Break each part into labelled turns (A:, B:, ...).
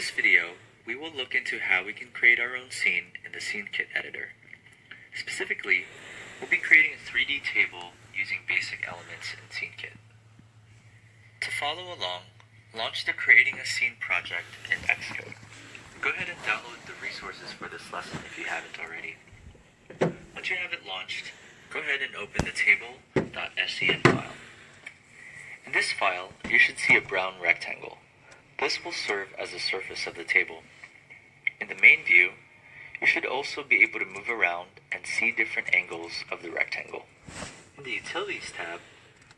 A: this video, we will look into how we can create our own scene in the SceneKit editor. Specifically, we'll be creating a 3D table using basic elements in SceneKit. To follow along, launch the Creating a Scene project in Xcode. Go ahead and download the resources for this lesson if you haven't already. Once you have it launched, go ahead and open the table.scn file. In this file, you should see a brown rectangle. This will serve as the surface of the table. In the main view, you should also be able to move around and see different angles of the rectangle. In the Utilities tab,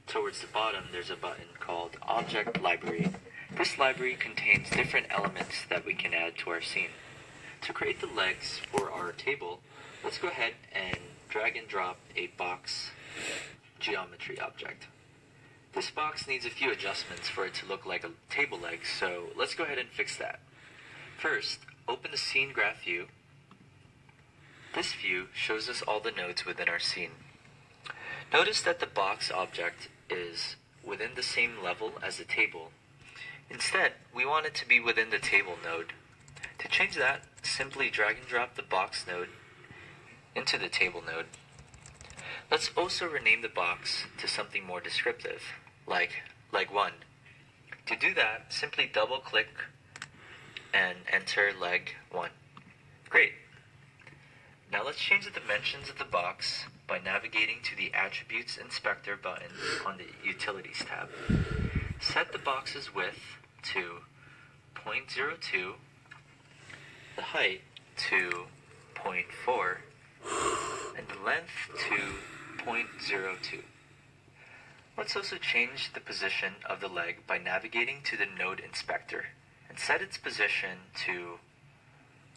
A: towards the bottom, there's a button called Object Library. This library contains different elements that we can add to our scene. To create the legs for our table, let's go ahead and drag and drop a box geometry object. This box needs a few adjustments for it to look like a table leg, so let's go ahead and fix that. First, open the Scene Graph view. This view shows us all the nodes within our scene. Notice that the box object is within the same level as the table. Instead, we want it to be within the table node. To change that, simply drag and drop the box node into the table node. Let's also rename the box to something more descriptive, like leg 1. To do that, simply double click and enter leg 1. Great. Now let's change the dimensions of the box by navigating to the Attributes Inspector button on the Utilities tab. Set the box's width to 0.02, the height to 0.4, and the length to 0.02. Let's also change the position of the leg by navigating to the Node Inspector and set its position to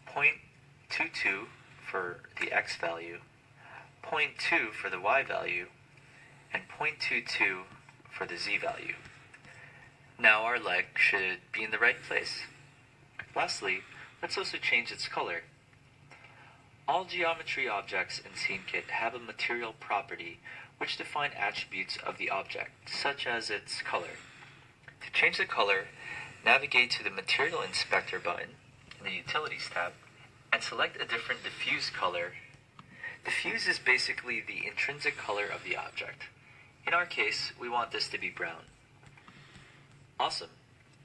A: 0.22 for the X value, 0.2 for the Y value, and 0.22 for the Z value. Now our leg should be in the right place. Lastly, let's also change its color. All geometry objects in SceneKit have a material property which define attributes of the object, such as its color. To change the color, navigate to the Material Inspector button in the Utilities tab and select a different diffuse color. Diffuse is basically the intrinsic color of the object. In our case, we want this to be brown. Awesome.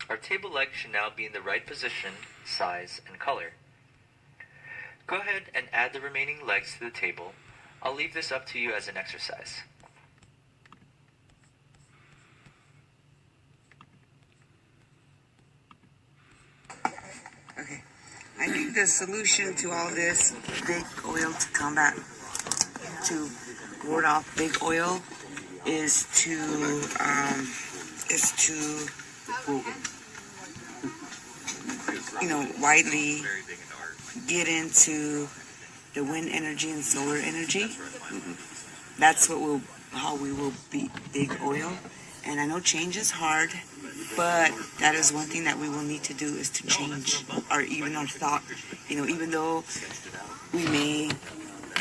A: Our table leg should now be in the right position, size, and color. Go ahead and add the remaining legs to the table. I'll leave this up to you as an exercise.
B: Okay. I think the solution to all this big oil to combat, to ward off big oil, is to widely get into the wind energy and solar energy. That's how we will beat big oil. And I know change is hard, but that is one thing that we will need to do, is to change our thought. Even though it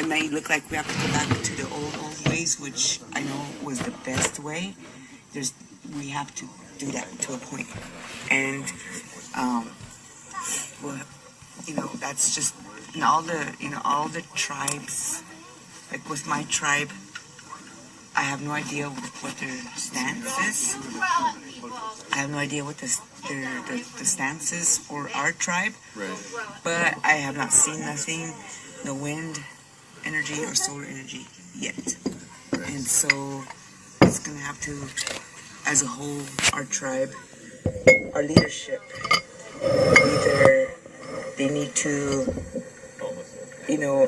B: may look like we have to go back to the old ways, which I know was the best way. We have to do that to a point. And that's just all the tribes. Like with my tribe, I have no idea what their stance is. I have no idea what the stance is for our tribe.
C: Right.
B: But I have not seen nothing, no wind energy or solar energy yet.
C: Right.
B: And so it's going to have to, as a whole, our tribe, our leadership, either they need to,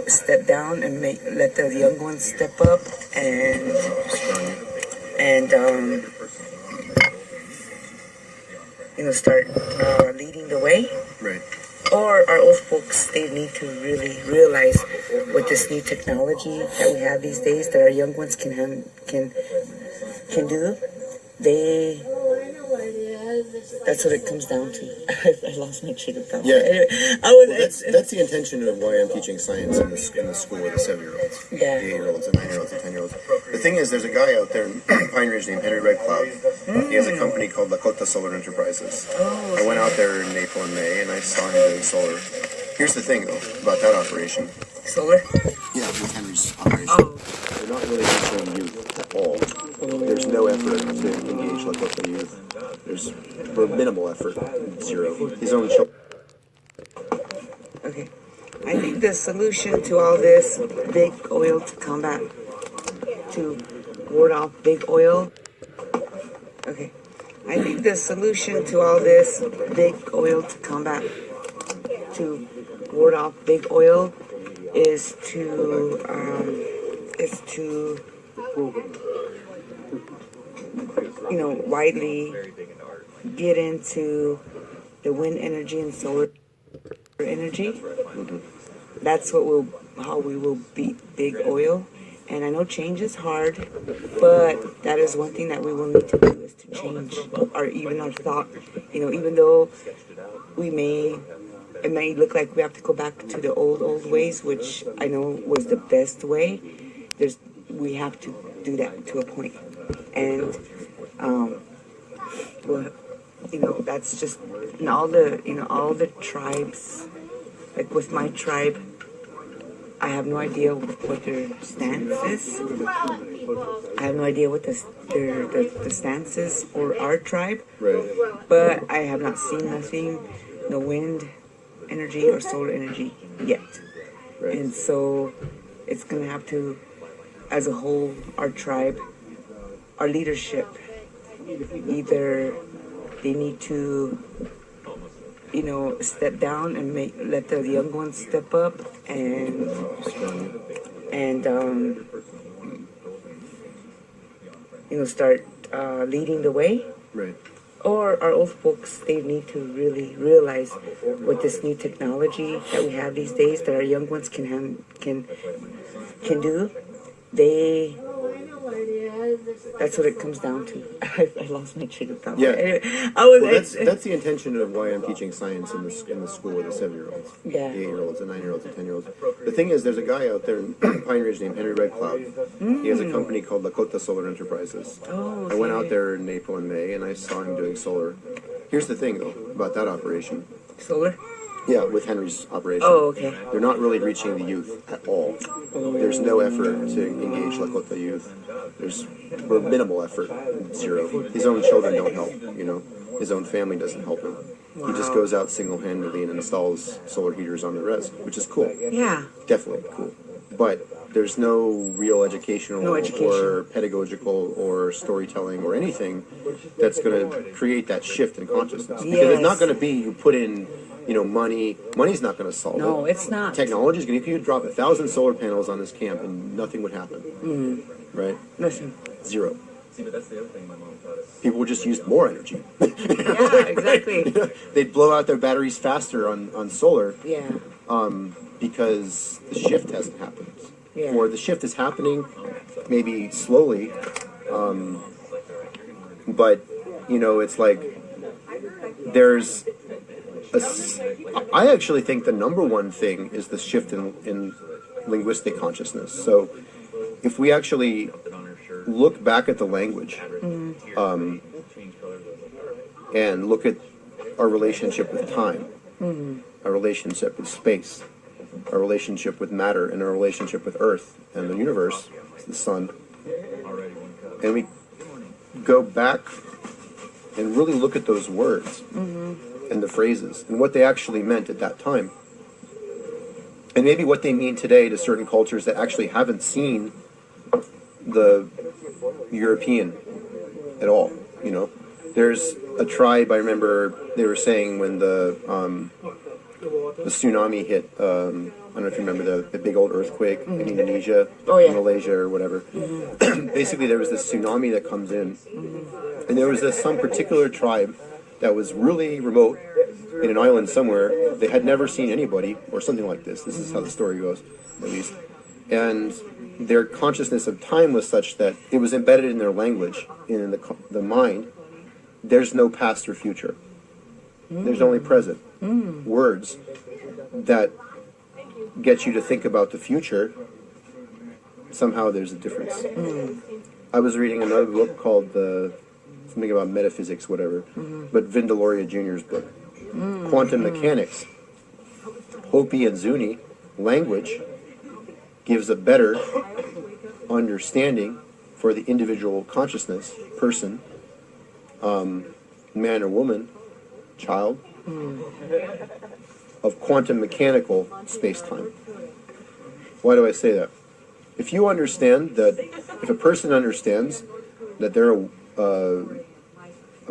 B: step down and let the young ones step up and start leading the way.
C: Right.
B: Or our old folks, they need to really realize with this new technology that we have these days that our young ones can do. That's what it comes down to. I lost my train of thought.
C: Yeah.
B: Anyway,
C: That's the intention of why I'm teaching science in the school with the 7-year-olds,
B: Yeah.
C: the 8-year-olds, the 9-year-olds, the 10-year-olds. The thing is, there's a guy out there in Pine Ridge named Henry Red Cloud. He has a company called Lakota Solar Enterprises.
B: Oh,
C: I went out there in April and May, and I saw him doing solar. Here's the thing, though, about that operation.
B: solar.
C: Yeah, with Henry's operation.
B: Oh,
C: They're not really reaching youth at all. There's no effort to engage Lakota youth. There's minimal effort, zero. His own children.
B: okay. I think the solution to all this big oil to combat, to ward off big oil. Okay. I think the solution to all this big oil to combat, to ward off big oil, is to widely get into the wind energy and solar energy. That's how we will beat big oil. And I know change is hard, but that is one thing that we will need to do, is to change our thought. Even though it may look like we have to go back to the old ways, which I know was the best way. We have to do that to a point. And that's just in all the tribes. Like with my tribe, I have no idea what their stance is. I have no idea what the stance is for our tribe.
C: Right.
B: But I have not seen nothing, no wind energy or solar energy yet.
C: Right.
B: And so it's going to have to, as a whole, our tribe, our leadership, either they need to step down and let the young ones step up and start leading the way.
C: Right.
B: Or our old folks, they need to really realize with this new technology that we have these days that our young ones can do. That's what it comes down to. I lost my train of thought.
C: Yeah.
B: Anyway,
C: That's the intention of why I'm teaching science in the school with the 7-year-olds,
B: Yeah.
C: the 8-year-olds, the 9-year-olds, the 10-year-olds. The thing is, there's a guy out there in Pine Ridge named Henry Red Cloud. He has a company called Lakota Solar Enterprises.
B: Oh,
C: I went
B: okay.
C: out there in April and May, and I saw him doing solar. Here's the thing, though, about that operation.
B: Solar?
C: Yeah, with Henry's operation.
B: Oh, okay.
C: They're not really reaching the youth at all. There's no effort to engage Lakota youth. There's minimal effort, zero. His own children don't help, His own family doesn't help him.
B: Wow.
C: He just goes out single-handedly and installs solar heaters on the res, which is cool.
B: Yeah.
C: Definitely cool. But there's no real educational or pedagogical or storytelling or anything that's going to create that shift in consciousness. Because it's not going to be you put in money. Money's not going to solve it.
B: No, it's not.
C: Technology is going to. You could drop 1,000 solar panels on this camp and nothing would happen. Right?
B: Listen.
C: Zero. People would just use more energy.
B: Yeah, exactly.
C: They'd blow out their batteries faster on solar.
B: Yeah.
C: Because the shift hasn't happened.
B: Yeah.
C: Or the shift is happening, maybe slowly. But it's like there's. I actually think the number one thing is the shift in linguistic consciousness. So if we actually look back at the language and look at our relationship with time, our relationship with space, our relationship with matter, and our relationship with Earth and the universe, the sun, and we go back and really look at those words and the phrases and what they actually meant at that time, and maybe what they mean today to certain cultures that actually haven't seen the European at all. There's a tribe, I remember they were saying when the tsunami hit, I don't know if you remember the big old earthquake in Indonesia, Malaysia or whatever. Basically there was this tsunami that comes in, and there was some particular tribe that was really remote in an island somewhere. They had never seen anybody or something like this. This is how the story goes, at least. And their consciousness of time was such that it was embedded in their language, in the mind. There's no past or future. There's only present. Words that get you to think about the future, somehow there's a difference. I was reading another book called something about metaphysics, whatever. But Vin Deloria Jr.'s book, Quantum Mechanics. Hopi and Zuni language gives a better understanding for the individual consciousness, person, man or woman, child, of quantum mechanical space-time. Why do I say that? If you understand that, if a person understands that they're a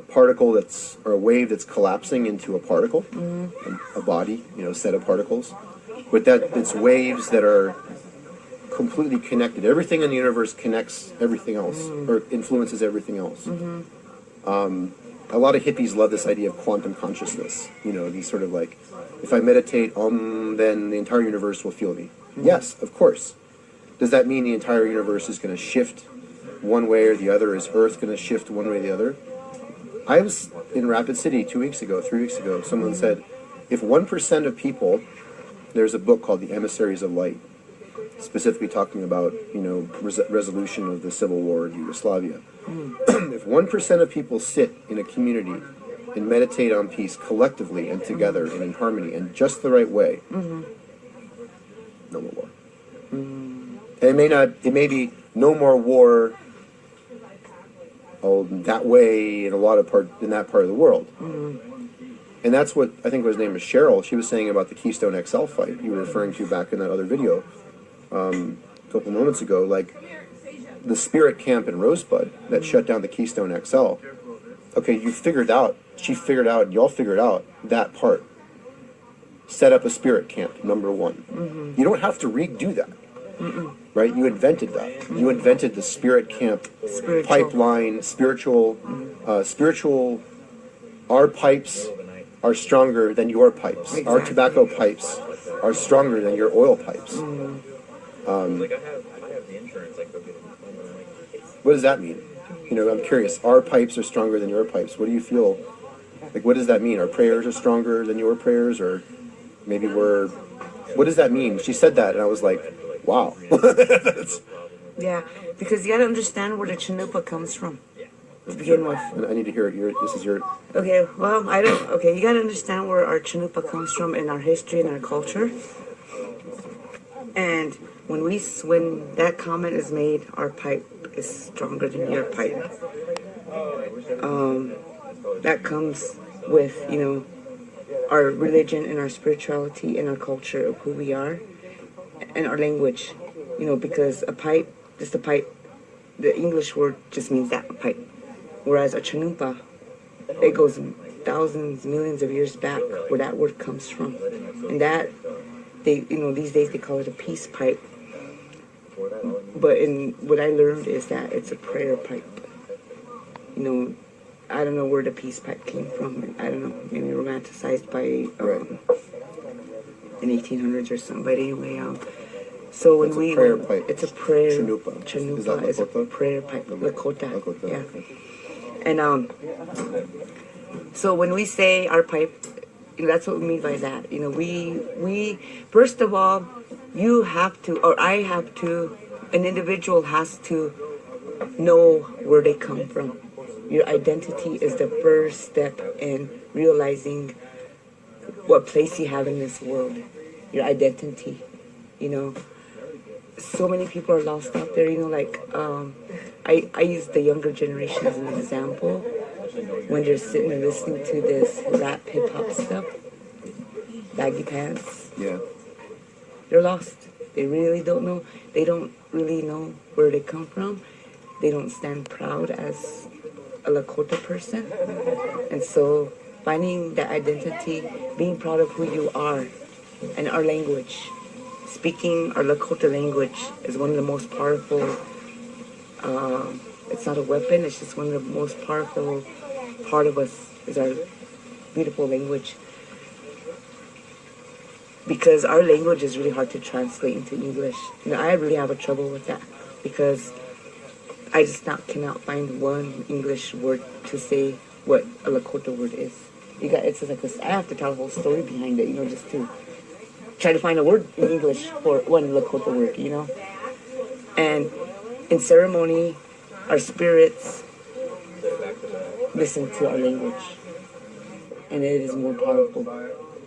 C: particle that's, or a wave that's collapsing into a particle, a body, you know, a set of particles, but that it's waves that are completely connected. Everything in the universe connects everything else, or influences everything else. A lot of hippies love this idea of quantum consciousness. You know, these sort of like, if I meditate, then the entire universe will feel me. Yes, of course. Does that mean the entire universe is going to shift one way or the other? Is Earth going to shift one way or the other? I was in Rapid City 3 weeks ago. Someone said, if 1% of people, there's a book called The Emissaries of Light, specifically talking about, you know, resolution of the civil war in Yugoslavia. If 1% of people sit in a community and meditate on peace collectively and together and in harmony and just the right way, no more war. And it may be no more war that way in that part of the world. And that's what, I think his name was Cheryl, she was saying about the Keystone XL fight you were referring to back in that other video a couple moments ago. Like, the Spirit Camp in Rosebud that shut down the Keystone XL. Okay, y'all figured out that part. Set up a Spirit Camp, number one. You don't have to redo that. Right? You invented that. You invented the Spirit Camp pipeline, spiritual, our pipes are stronger than your pipes. Exactly. Our tobacco pipes are stronger than your oil pipes. What does that mean? You know, I'm curious. Our pipes are stronger than your pipes. What do you feel? Like, what does that mean? Our prayers are stronger than your prayers? Or maybe what does that mean? She said that, and I was like, wow.
B: Yeah, because you got to understand where the Chanupa comes from to begin with.
C: And I need to hear it. This is your...
B: Okay, well, you got to understand where our Chanupa comes from in our history and our culture. And when that comment is made, our pipe is stronger than your pipe. That comes with, you know, our religion and our spirituality and our culture of who we are and our language. You know, because a pipe, just a pipe, the English word just means that, a pipe. Whereas a Chanupa, it goes thousands, millions of years back where that word comes from. And that, these days they call it a peace pipe. But what I learned is that it's a prayer pipe. You know, I don't know where the peace pipe came from. I don't know, maybe romanticized by in 1800s or something. But anyway, so when it's a prayer. Chanupa is a prayer pipe. Lakota. Yeah. And so when we say our pipe, you know, that's what we mean by that. You know, we first of all, you have to, or I have to, an individual has to know where they come from. Your identity is the first step in realizing what place you have in this world. Your identity, you know. So many people are lost out there, you know, like, I use the younger generation as an example. When they're sitting and listening to this rap, hip-hop stuff, baggy pants,
C: yeah,
B: they're lost. They really don't know. They don't really know where they come from. They don't stand proud as a Lakota person. And so finding that identity, being proud of who you are, and our language. Speaking our Lakota language is one of the most powerful, it's not a weapon, it's just one of the most powerful part of us is our beautiful language. Because our language is really hard to translate into English. You know, I really have a trouble with that because I just cannot find one English word to say what a Lakota word is. It's like this, I have to tell a whole story behind it, you know, just to try to find a word in English for one Lakota word, you know. And in ceremony, our spirits, listen to our language, and it is more powerful.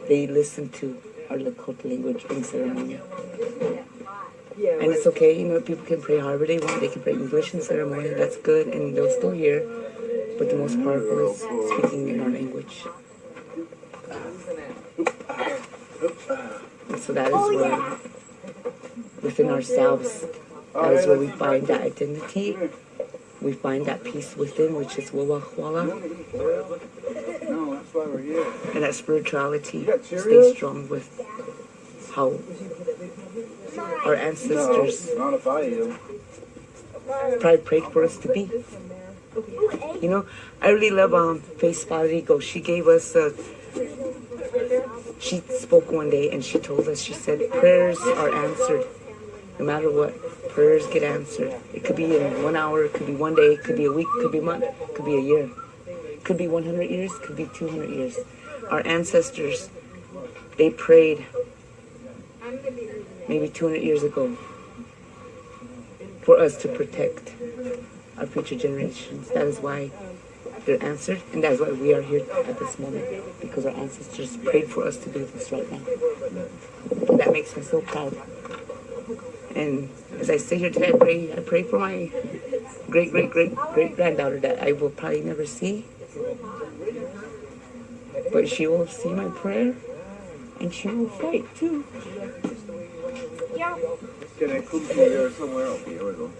B: They listen to our Lakota language in ceremony. And it's okay, people can pray however they want. They can pray English in ceremony, that's good, and they'll still hear. But the most powerful is speaking in our language. And so that is where, within ourselves, that is where we find that identity. We find that peace within, which is Wawahuala. And that spirituality stays strong with how our ancestors probably prayed for us to be. I really love Face Fadrigo. She gave us she spoke one day and she told us, she said, prayers are answered. No matter what, prayers get answered. It could be in 1 hour, it could be 1 day, it could be a week, it could be a month, it could be a year. It could be 100 years, it could be 200 years. Our ancestors, they prayed maybe 200 years ago for us to protect our future generations. That is why they're answered, and that is why we are here at this moment, because our ancestors prayed for us to do this right now. And that makes me so proud. And as I sit here today, I pray for my great-great-great-great-granddaughter that I will probably never see. But she will see my prayer, and she will fight too.
D: Can I come here somewhere else? Here we go.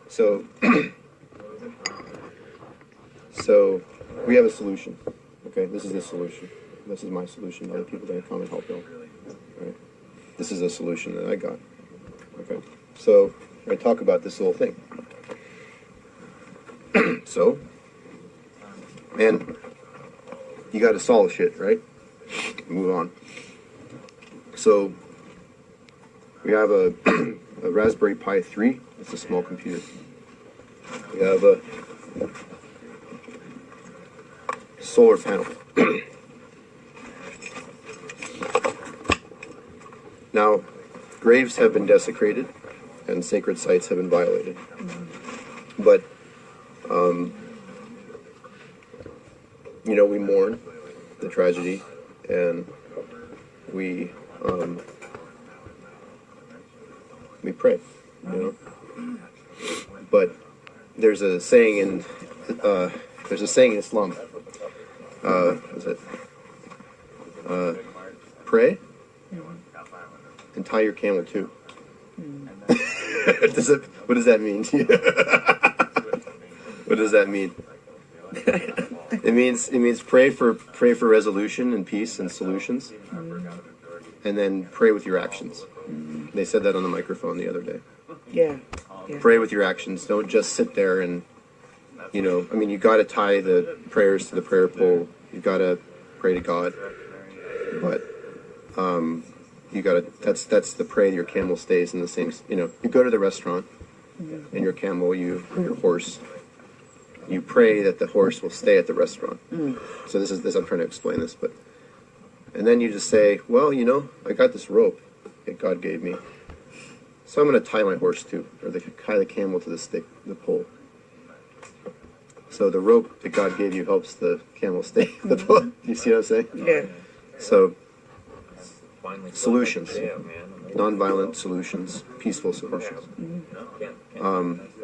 C: So, so we have a solution. Okay, this is the solution. This is my solution. Other people that come and help Bill. Right? This is a solution that I got. Okay, so I talk about this little thing. So, man, you got to solve shit, right? Move on. So, we have a Raspberry Pi 3. It's a small computer. We have a solar panel. Now, graves have been desecrated and sacred sites have been violated. But, you know, we mourn the tragedy and we pray, you know. But there's a saying in Islam. Is it pray and tie your camel too? What does that mean? What does that mean? It means pray for resolution and peace and solutions, and then pray with your actions. They said that on the microphone the other day.
B: Yeah.
C: Pray with your actions. Don't just sit there and, you know, I mean, you got to tie the prayers to the prayer pole. You got to pray to God, but you got to. That's the pray that your camel stays in the same. You know, you go to the restaurant, and your camel, your horse. You pray that the horse will stay at the restaurant. So this. I'm trying to explain this, and then you just say, well, you know, I got this rope that God gave me, so I'm going to tie my horse to, or tie the camel to the pole. So the rope that God gave you helps the camel stay in the pole. You see what I'm saying?
B: Yeah.
C: So solutions, nonviolent solutions, peaceful solutions.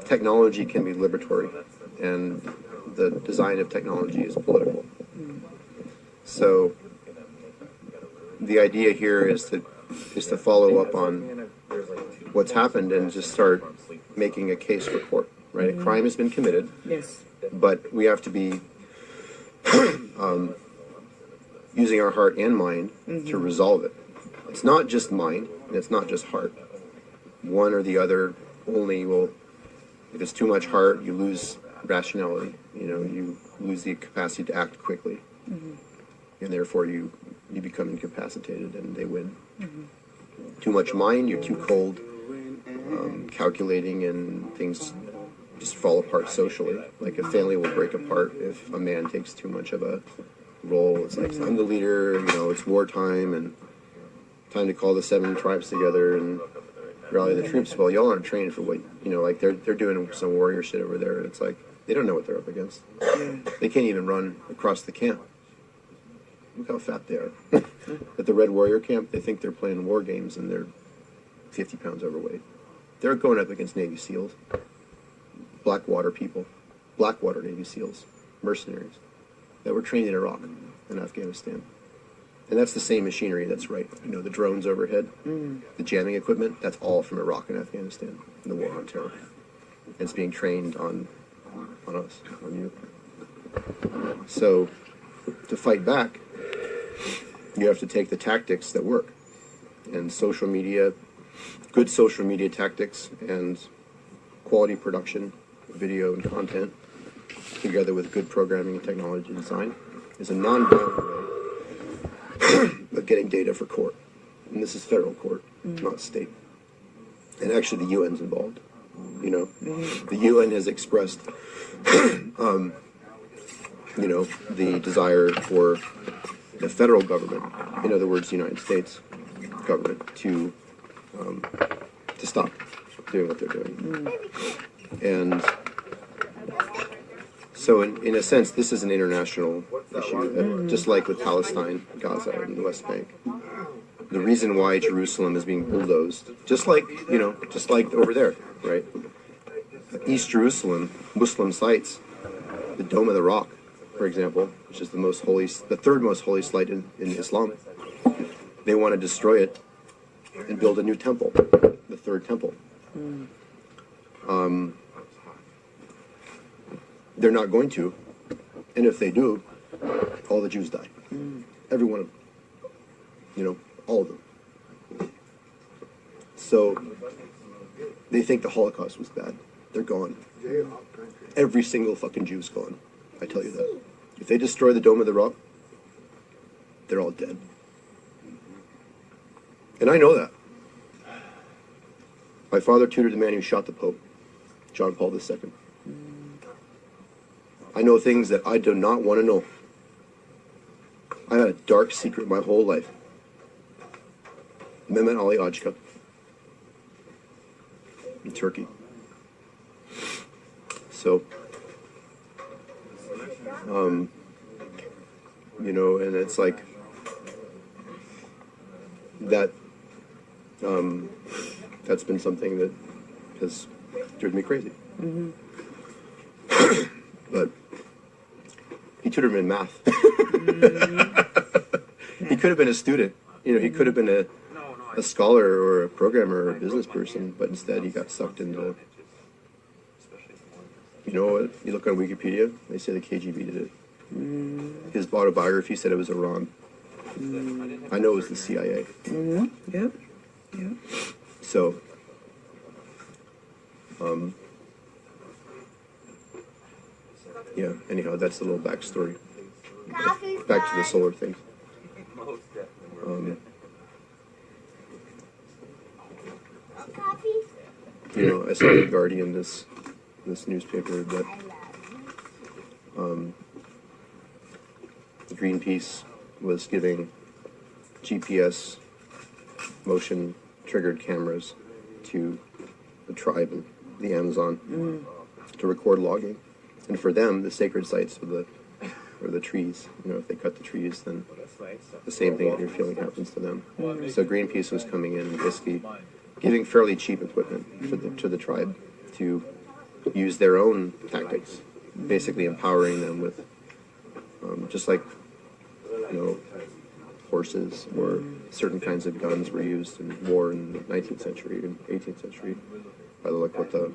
C: Technology can be liberatory, and the design of technology is political. So the idea here is to follow up on what's happened and just start making a case for court. Right, a crime has been committed.
B: Yes.
C: But we have to be using our heart and mind to resolve it. It's not just mind, and it's not just heart. One or the other only will. If it's too much heart, you lose rationality. You know, you lose the capacity to act quickly, and therefore you become incapacitated, and they win. Too much mind, you're too cold, calculating, and things just fall apart socially. Like a family will break apart if a man takes too much of a role. It's like, I'm the leader, you know, it's wartime and time to call the 7 tribes together and rally the troops. Well, y'all aren't trained for what, you know, like they're doing some warrior shit over there. It's like, they don't know what they're up against. They can't even run across the camp. Look how fat they are. At the Red Warrior camp, they think they're playing war games and they're 50 pounds overweight. They're going up against Navy SEALs. Blackwater people, Blackwater Navy SEALs, mercenaries that were trained in Iraq and Afghanistan. And that's the same machinery that's right. You know, the drones overhead, the jamming equipment, that's all from Iraq and Afghanistan in the war on terror. And it's being trained on us, on you. So to fight back, you have to take the tactics that work. And social media, good social media tactics and quality production, video and content, together with good programming and technology design, is a non-violent way of getting data for court. And this is federal court, not state. And actually the UN's involved. You know, the UN has expressed, you know, the desire for the federal government, in other words, the United States government, to stop doing what they're doing. And so in a sense, this is an international issue, just like with Palestine, Gaza, and the West Bank. The reason why Jerusalem is being bulldozed, just like over there, right? East Jerusalem, Muslim sites, the Dome of the Rock, for example, which is the third most holy site in Islam. They want to destroy it and build a new temple, the third temple. they're not going to. And if they do, all the Jews die. Every one of them. You know, all of them. So they think the Holocaust was bad. They're gone. Every single fucking Jew's gone. I tell you that. If they destroy the Dome of the Rock, they're all dead. And I know that. My father tutored the man who shot the Pope, John Paul II. I know things that I do not want to know. I had a dark secret my whole life. Mehmet Ali Ajka in Turkey. So, you know, and it's like that, that's been something that has driven me crazy. But he tutored me in math. He could have been a student. You know, he could have been a scholar or a programmer or a business person, but instead he got sucked into, you know what, you look on Wikipedia, they say the KGB did it. His autobiography said it was Iran. I know it was the CIA.
B: Yep.
C: So, yeah, anyhow, that's the little backstory. Back to the solar thing. You know, I saw in The Guardian, this newspaper, that Greenpeace was giving GPS motion triggered cameras to the tribe in the Amazon to record logging. And for them, the sacred sites are the trees. You know, if they cut the trees, then the same thing that you're feeling happens to them. So Greenpeace was coming in and basically giving fairly cheap equipment to the tribe to use their own tactics, basically empowering them with, just like, you know, horses or certain kinds of guns were used in war in the 19th century and 18th century by the Lakota,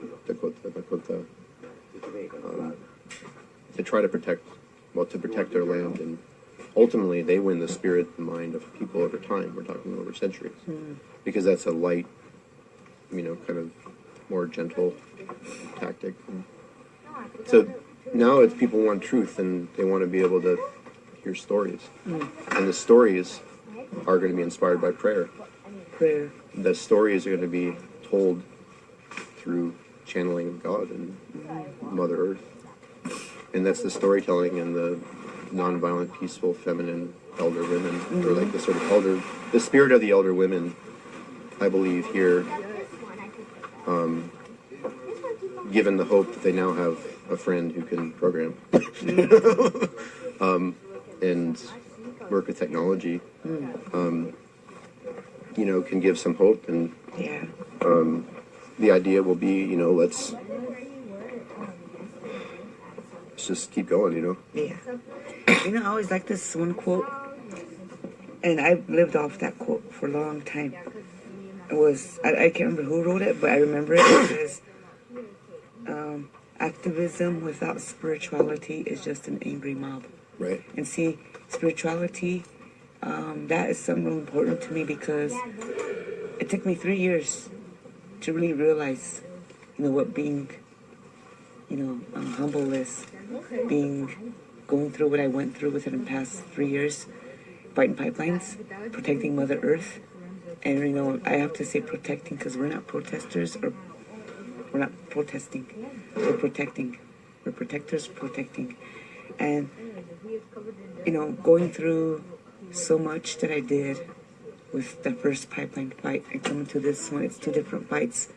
C: to try to protect their land, and ultimately they win the spirit and mind of people over time. We're talking over centuries, because that's a light, you know, kind of more gentle tactic. And so now it's people want truth, and they want to be able to hear stories, and the stories are going to be inspired by prayer. The stories are going to be told through channeling of God and Mother Earth. And that's the storytelling and the nonviolent, peaceful, feminine elder women, or like the sort of the spirit of the elder women, I believe, here, given the hope that they now have a friend who can program and work with technology, you know, can give some hope. And the idea will be, you know, let's just keep going, you know?
B: Yeah. You know, I always like this one quote, and I've lived off that quote for a long time. It was, I can't remember who wrote it, but I remember it. It says, activism without spirituality is just an angry mob.
C: Right.
B: And see, spirituality, that is something important to me, because it took me 3 years to really realize, you know, what being, you know, humble is. Going through what I went through within the past 3 years, fighting pipelines, protecting Mother Earth. And, you know, I have to say protecting, because we're not protesters, or we're not protesting. We're protecting. We're protectors protecting. And, you know, going through so much that I did with the first pipeline fight and coming to this one, it's two different fights,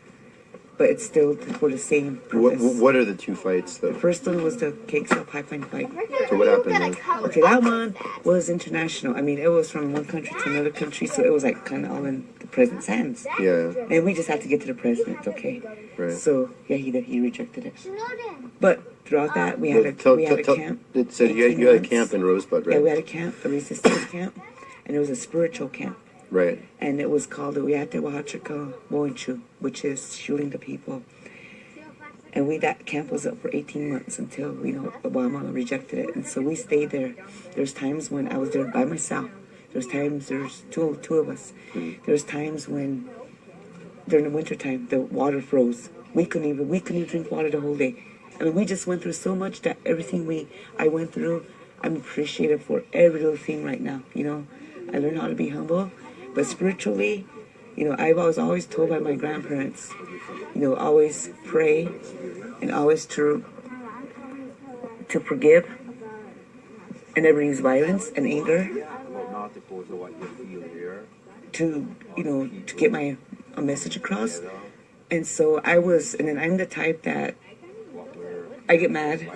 B: but it's still for the same purpose.
C: What are the two fights, though?
B: The first one was the Cakesville pipeline fight.
C: So what happened then?
B: Okay, that one was international. I mean, it was from one country to another country, so it was like kind of all in the president's hands.
C: Yeah.
B: And we just had to get to the president, okay?
C: Right.
B: So, yeah, he rejected it. But throughout that, we had a camp.
C: It said you had a camp in Rosebud, right?
B: Yeah, we had a camp, a resistance camp, and it was a spiritual camp.
C: Right.
B: And it was called the Uyate Wahachaka Moinchu, which is shooting the people. And that camp was up for 18 months until, Obama rejected it. And so we stayed there. There's times when I was there by myself. There's times, there's two of us. There's times when, during the wintertime, the water froze. We couldn't even drink water the whole day. I mean, we just went through so much that everything I went through, I'm appreciative for every little thing right now, I learned how to be humble. But spiritually, I was always told by my grandparents, always pray and always to forgive and never use violence and anger to get a message across. And so and then I'm the type that I get mad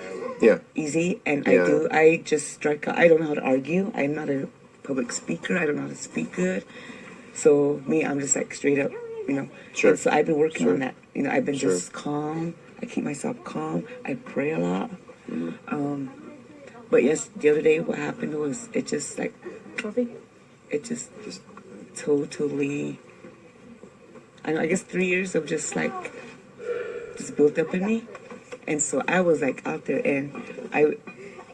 B: easy, and I just strike out. I don't know how to argue. I'm not a public speaker. I don't know how to speak good. So I'm just like straight up,
C: Sure.
B: And so I've been working on that. I've been just calm. I keep myself calm. I pray a lot. But yes, the other day what happened was it just like coffee. It just totally. I guess 3 years of just built up in me, and so I was like out there, and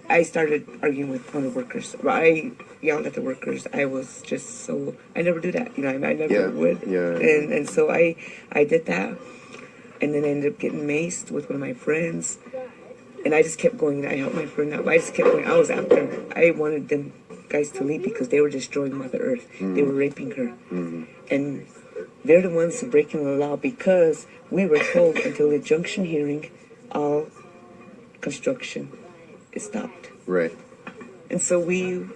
B: I started arguing with one of the workers. I yelled at the workers. I was just I never do that, I never would. Yeah. And so I did that, and then I ended up getting maced with one of my friends, and I just kept going. I helped my friend out, but I just kept going. I was after them. I wanted them guys to leave because they were destroying Mother Earth. They were raping her, and they're the ones breaking the law because we were told until the junction hearing, all construction is stopped.
C: Right.
B: And so in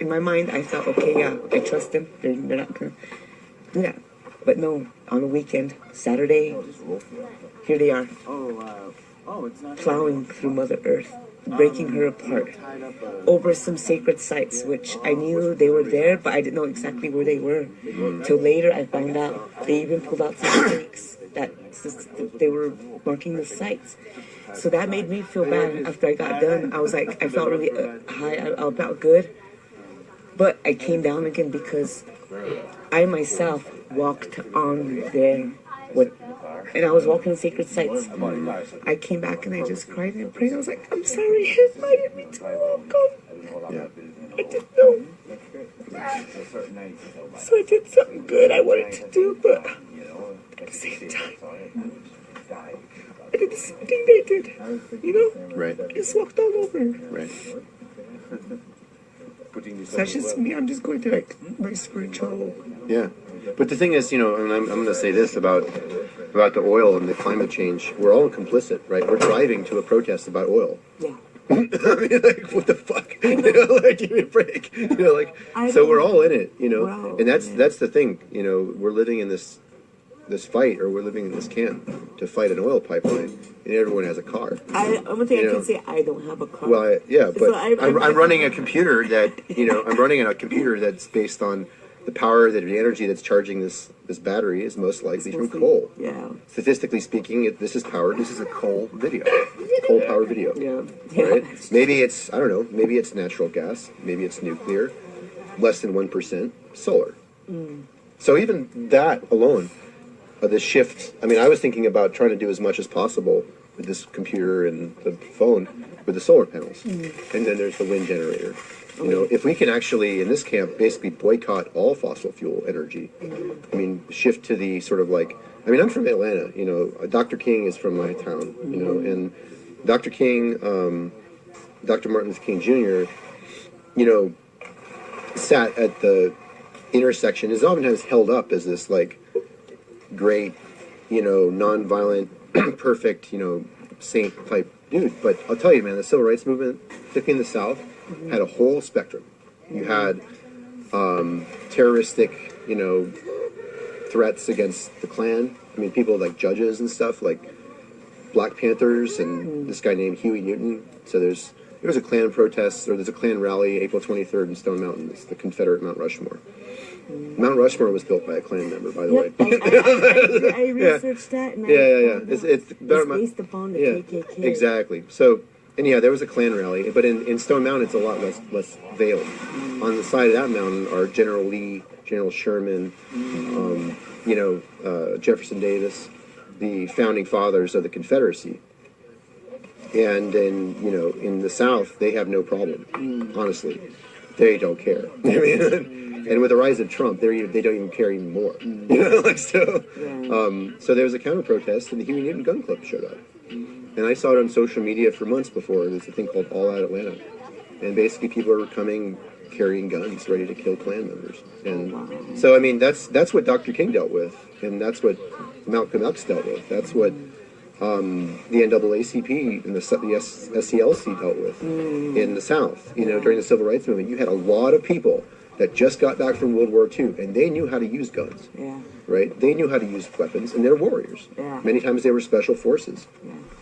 B: my mind, I thought, okay, yeah, I trust them. They're not going to do that. But no, on the weekend, Saturday, here they are, plowing through Mother Earth, breaking her apart over some sacred sites, which I knew they were there, but I didn't know exactly where they were. Till later, I found out they even pulled out some stakes that they were marking the sites. So that made me feel bad after I got done. I was like, I felt really high, I felt good. But I came down again because I myself walked on there. And I was walking sacred sites. I came back and I just cried and prayed. I was like, I'm sorry, I didn't mean to walk on.
C: Yeah.
B: I didn't know. So I did something good I wanted to do, but at the same time, I did the same thing they did.
C: Right.
B: I just walked all over.
C: Right.
B: So that's just me. I'm just going to my spiritual.
C: Yeah. But the thing is, and I'm going to say this about the oil and the climate change. We're all complicit, right? We're driving to a protest about oil.
B: Yeah.
C: I mean, what the fuck? Give me a break. So we're all in it, and that's the thing. We're living in this fight, or we're living in this camp to fight an oil pipeline, and everyone has a car.
B: One thing I can say, I don't have a car.
C: Well, but
B: So
C: I'm running a computer that I'm running a computer that's based on the power, the energy that's charging this battery is most likely from coal.
B: Yeah.
C: Statistically speaking, this is a coal power video.
B: Yeah.
C: Right? Maybe it's, I don't know, maybe it's natural gas, maybe it's nuclear, less than 1% solar. So even that alone, the shift, I was thinking about trying to do as much as possible with this computer and the phone with the solar panels. And then there's the wind generator. If we can actually, in this camp, basically boycott all fossil fuel energy, shift to the sort of I'm from Atlanta, Dr. King is from my town, and Dr. King, Dr. Martin Luther King Jr., sat at the intersection, is oftentimes held up as this, great, nonviolent, perfect, saint type dude. But I'll tell you, man, the civil rights movement, particularly in the South, had a whole spectrum. You had terroristic, threats against the Klan. People like judges and stuff, like Black Panthers, and this guy named Huey Newton. So there was a Klan protest, or there's a Klan rally April 23rd in Stone Mountain. It's the Confederate Mount Rushmore. Mount Rushmore was built by a Klan member, by the way.
B: I researched that. And
C: it's
B: based upon the KKK.
C: Exactly. So, and there was a Klan rally, but in Stone Mountain, it's a lot less veiled. On the side of that mountain are General Lee, General Sherman, Jefferson Davis, the founding fathers of the Confederacy. And in the South, they have no problem. Honestly, they don't care. And with the rise of Trump, they don't even care even more. So there was a counter protest, and the Huey Newton Gun Club showed up. And I saw it on social media for months before. There's a thing called All Out Atlanta, and basically people are coming carrying guns, ready to kill Klan members. And so I mean that's what Dr. King dealt with, and that's what Malcolm X dealt with. That's what the NAACP and the SCLC dealt with in the South. During the Civil Rights Movement, you had a lot of people that just got back from World War II, and they knew how to use guns.
B: Yeah.
C: Right? They knew how to use weapons, and they're warriors.
B: Yeah.
C: Many times they were special forces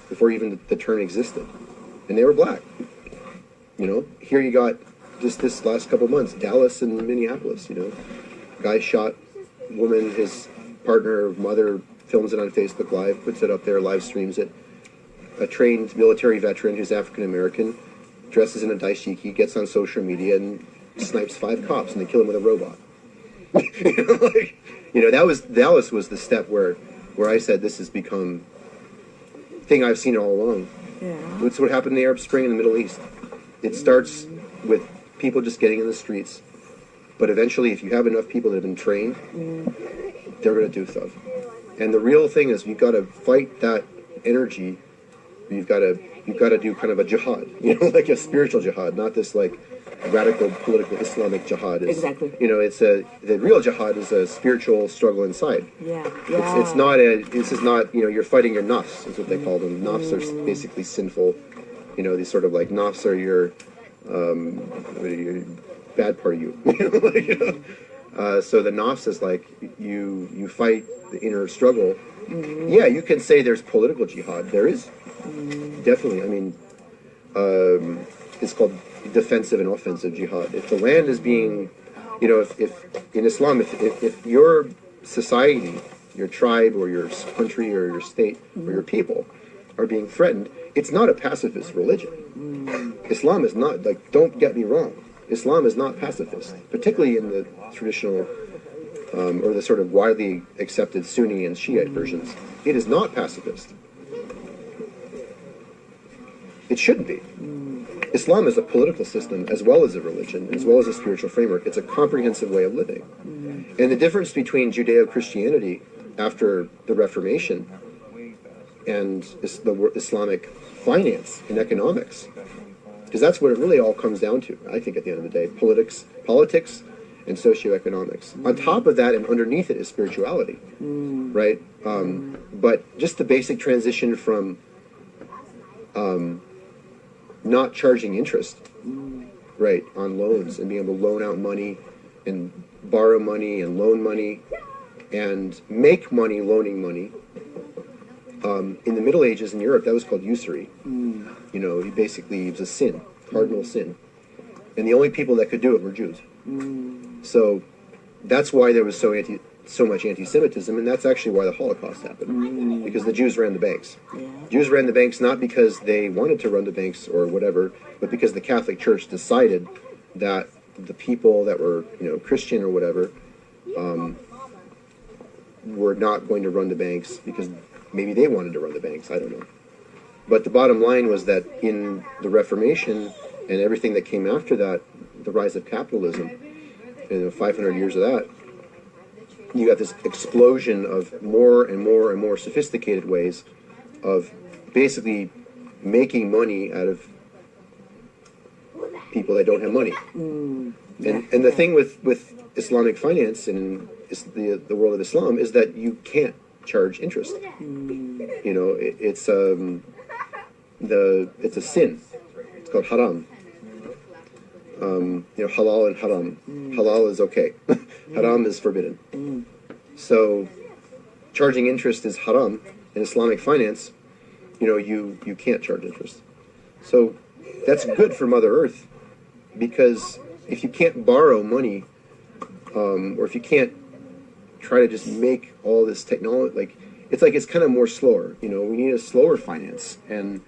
C: before even the term existed, and they were black. Here you got just this last couple months, Dallas and Minneapolis. Guy shot woman, his partner, mother, films it on Facebook Live, puts it up there, live streams it. A trained military veteran who's African American dresses in a dashiki, gets on social media and snipes 5 cops, and they kill him with a robot. Dallas was the step where I said this has become thing I've seen all along.
B: Yeah.
C: It's what happened in the Arab Spring in the Middle East. It starts with people just getting in the streets, but eventually, if you have enough people that have been trained, they're going to do stuff. And the real thing is, you've got to fight that energy. You've got to do kind of a jihad, like a spiritual jihad, not this like radical political Islamic jihad.
B: Exactly.
C: The real jihad is a spiritual struggle inside.
B: Yeah.
C: This is not you're fighting your nafs, is what they call them. Nafs are basically sinful. These sort of like nafs are your bad part of you. So the nafs is like you fight the inner struggle. Yeah, you can say there's political jihad. There is definitely. I mean, it's called defensive and offensive jihad. If the land is being, if in Islam, if your society, your tribe, or your country, or your state, or your people are being threatened, it's not a pacifist religion. Islam is not, don't get me wrong, Islam is not pacifist, particularly in the traditional or the sort of widely accepted Sunni and Shiite versions. It is not pacifist. It shouldn't be. Islam is a political system as well as a religion, as well as a spiritual framework. It's a comprehensive way of living. And the difference between Judeo-Christianity after the Reformation and the Islamic finance and economics, because that's what it really all comes down to, I think, at the end of the day, politics and socioeconomics. On top of that and underneath it is spirituality, right? But just the basic transition from not charging interest, right, on loans and being able to loan out money and borrow money and loan money and make money loaning money. In the Middle Ages in Europe, that was called usury. It was a sin, cardinal sin. And the only people that could do it were Jews. So that's why there was so much anti-Semitism, and that's actually why the Holocaust happened, because the Jews ran the banks. Jews ran the banks not because they wanted to run the banks or whatever, but because the Catholic Church decided that the people that were, Christian or whatever, were not going to run the banks because maybe they wanted to run the banks. I don't know. But the bottom line was that in the Reformation and everything that came after that, the rise of capitalism, and 500 years of that, you got this explosion of more and more and more sophisticated ways of basically making money out of people that don't have money. And the thing with Islamic finance and the world of Islam is that you can't charge interest. It's a sin. It's called haram. Halal and haram. Halal is okay. Haram is forbidden. So charging interest is haram. In Islamic finance, you can't charge interest. So that's good for Mother Earth, because if you can't borrow money, or if you can't try to just make all this technology, it's kind of more slower. We need a slower finance. And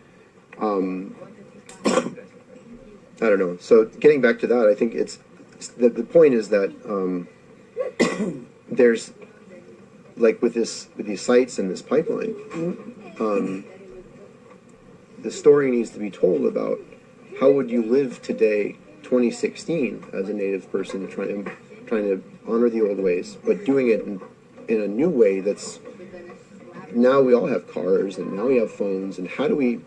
C: I don't know. So getting back to that, I think it's the point is that there's like with these sites and this pipeline, the story needs to be told about how would you live today, 2016, as a Native person trying to honor the old ways, but doing it in a new way that's, now we all have cars and now we have phones, and how do we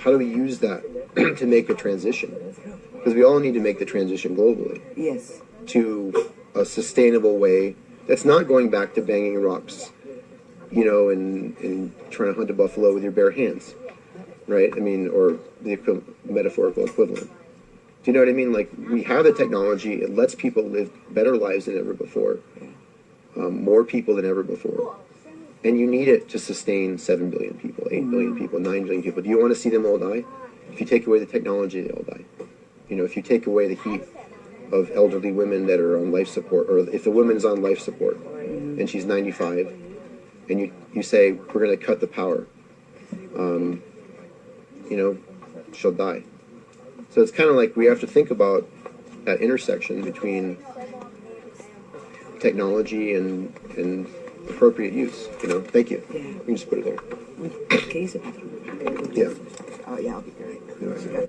C: use that to make a transition? Because we all need to make the transition globally
B: Yes.
C: to a sustainable way that's not going back to banging rocks, you know, and trying to hunt a buffalo with your bare hands, right? I mean, or the metaphorical equivalent. Do you know what I mean? Like, we have the technology, it lets people live better lives than ever before, more people than ever before. And you need it to sustain 7 billion people, 8 billion people, 9 billion people. Do you want to see them all die? If you take away the technology, they all die. You know, if you take away the heat of elderly women that are on life support, or if the woman's on life support and she's 95, and you say, we're going to cut the power, you know, she'll die. So it's kind of like we have to think about that intersection between technology and appropriate use, you know. Thank you.
B: Yeah.
C: You can just put it there.
B: Can you sit back?
C: Yeah.
B: Oh, yeah, I'll be right.
C: Yeah.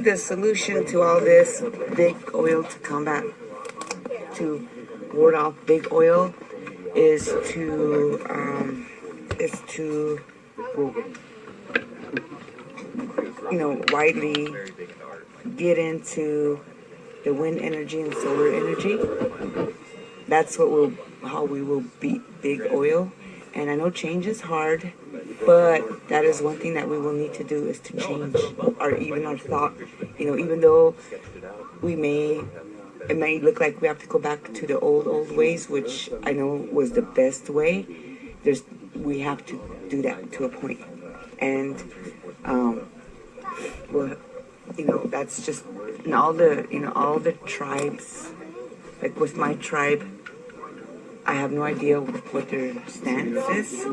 B: the solution to all this big oil to combat, to ward off big oil, is to widely get into the wind energy and solar energy. That's how we will beat big oil. And I know change is hard, but that is one thing that we will need to do, is to change our thought. Even though it may look like we have to go back to the old ways, which I know was the best way. We have to do that to a point. And that's just in all the tribes. Like with my tribe, I have no idea what their stance is.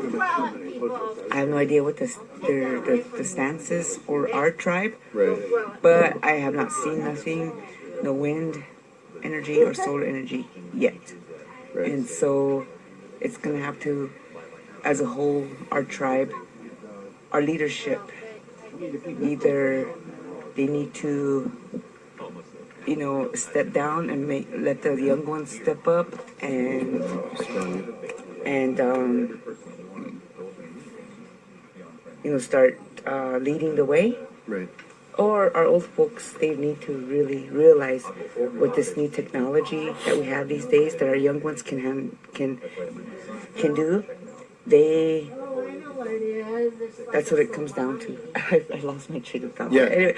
B: I have no idea what the stance is for our tribe.
C: Right.
B: But I have not seen nothing, no wind energy or solar energy yet.
C: Right.
B: And so it's going to have to, as a whole, our tribe, our leadership, either they need to step down and let the young ones step up and start leading the way.
C: Right.
B: Or our old folks, they need to really realize with this new technology that we have these days that our young ones can do. That's what it comes down to. I lost my train of thought.
C: Yeah.
B: Anyway,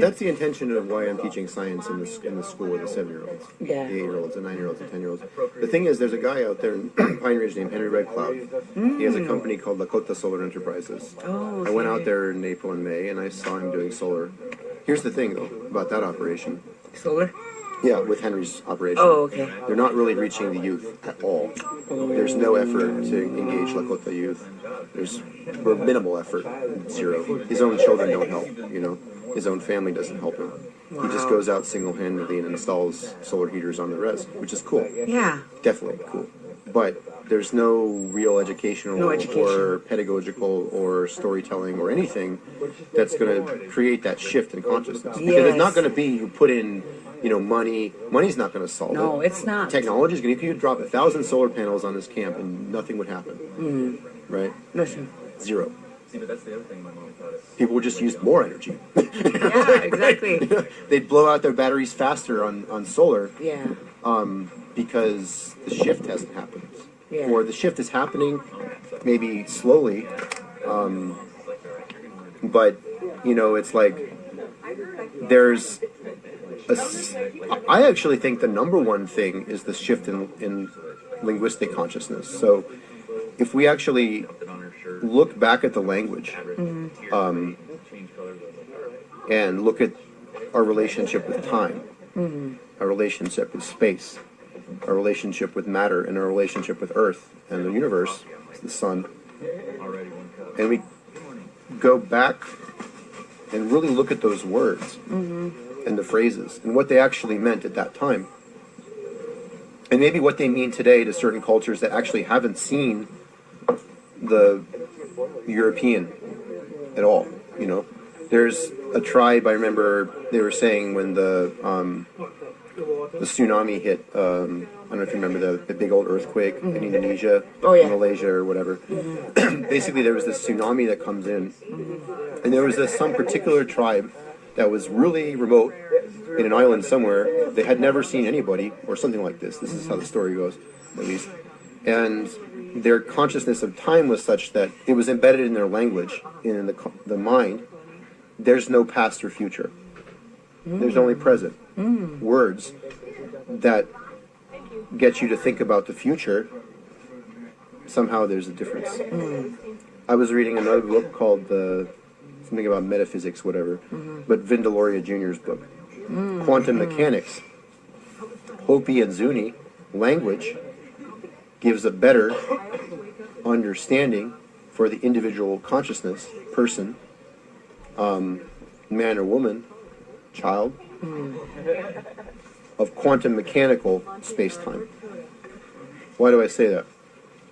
C: that's the intention of why I'm teaching science in the school with the 7-year-olds,
B: Yeah.
C: the 8-year-olds, the 9-year-olds, the 10-year-olds. The thing is, there's a guy out there in Pine Ridge named Henry Red Cloud. He has a company called Lakota Solar Enterprises.
B: Oh,
C: I went out there in April and May, and I saw him doing solar. Here's the thing, though, about that operation.
B: solar.
C: Yeah, with Henry's operation.
B: Oh, okay.
C: They're not really reaching the youth at all. There's no effort to engage Lakota youth. There's minimal effort, zero. His own children don't help, His own family doesn't help him. He just goes out single-handedly and installs solar heaters on the res, which is cool.
B: Yeah.
C: Definitely cool. But there's no real educational or pedagogical or storytelling or anything that's going to create that shift in consciousness. Because it's not going to be you put in money. Money's not going to solve it.
B: No, it's not.
C: Technology is going to. You could drop 1,000 solar panels on this camp and nothing would happen. Right?
B: Listen.
C: Zero.
D: See, but that's the other thing my mom taught us.
C: People would just use more energy.
B: Yeah, exactly.
C: They'd blow out their batteries faster on solar.
B: Yeah.
C: Because the shift hasn't happened.
B: Yeah.
C: Or the shift is happening maybe slowly. But, it's like there's I actually think the number one thing is the shift in linguistic consciousness. So if we actually look back at the language and look at our relationship with time, our relationship with space, our relationship with matter, and our relationship with Earth and the universe, the sun, and we go back and really look at those words and the phrases and what they actually meant at that time, and maybe what they mean today to certain cultures that actually haven't seen the European at all. There's a tribe, I remember they were saying when the tsunami hit, I don't know if you remember the big old earthquake in Indonesia, Malaysia or whatever. Basically there was this tsunami that comes in, and there was some particular tribe that was really remote in an island somewhere. They had never seen anybody or something like this. This is how the story goes, at least. And their consciousness of time was such that it was embedded in their language, in the mind. There's no past or future. There's only present. Words that get you to think about the future, somehow there's a difference. I was reading another book called something about metaphysics, whatever, but Vin Deloria Jr.'s book. Quantum Mechanics. Hopi and Zuni language gives a better understanding for the individual consciousness, person, man or woman, child, of quantum mechanical space-time. Why do I say that?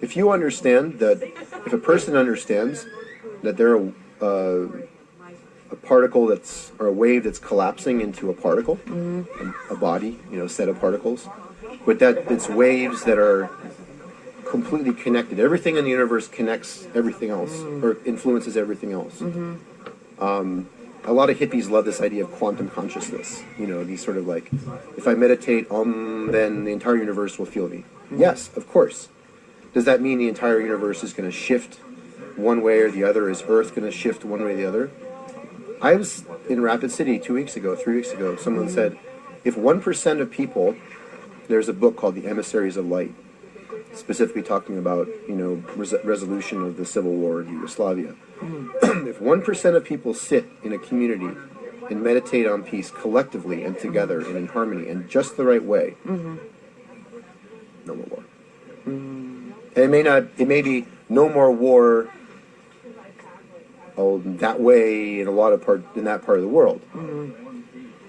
C: If you understand that, if a person understands that they're a a particle or a wave that's collapsing into a particle, a body, set of particles, but that it's waves that are completely connected. Everything in the universe connects everything else, or influences everything else. A lot of hippies love this idea of quantum consciousness. These sort of like, if I meditate, then the entire universe will feel me. Yes, of course. Does that mean the entire universe is going to shift one way or the other? Is Earth going to shift one way or the other? I was in Rapid City 3 weeks ago. Someone said, if 1% of people, there's a book called The Emissaries of Light, specifically talking about, resolution of the civil war in Yugoslavia. If 1% of people sit in a community and meditate on peace collectively and together and in harmony and just the right way, no more war. And it may be no more war that way in that part of the world.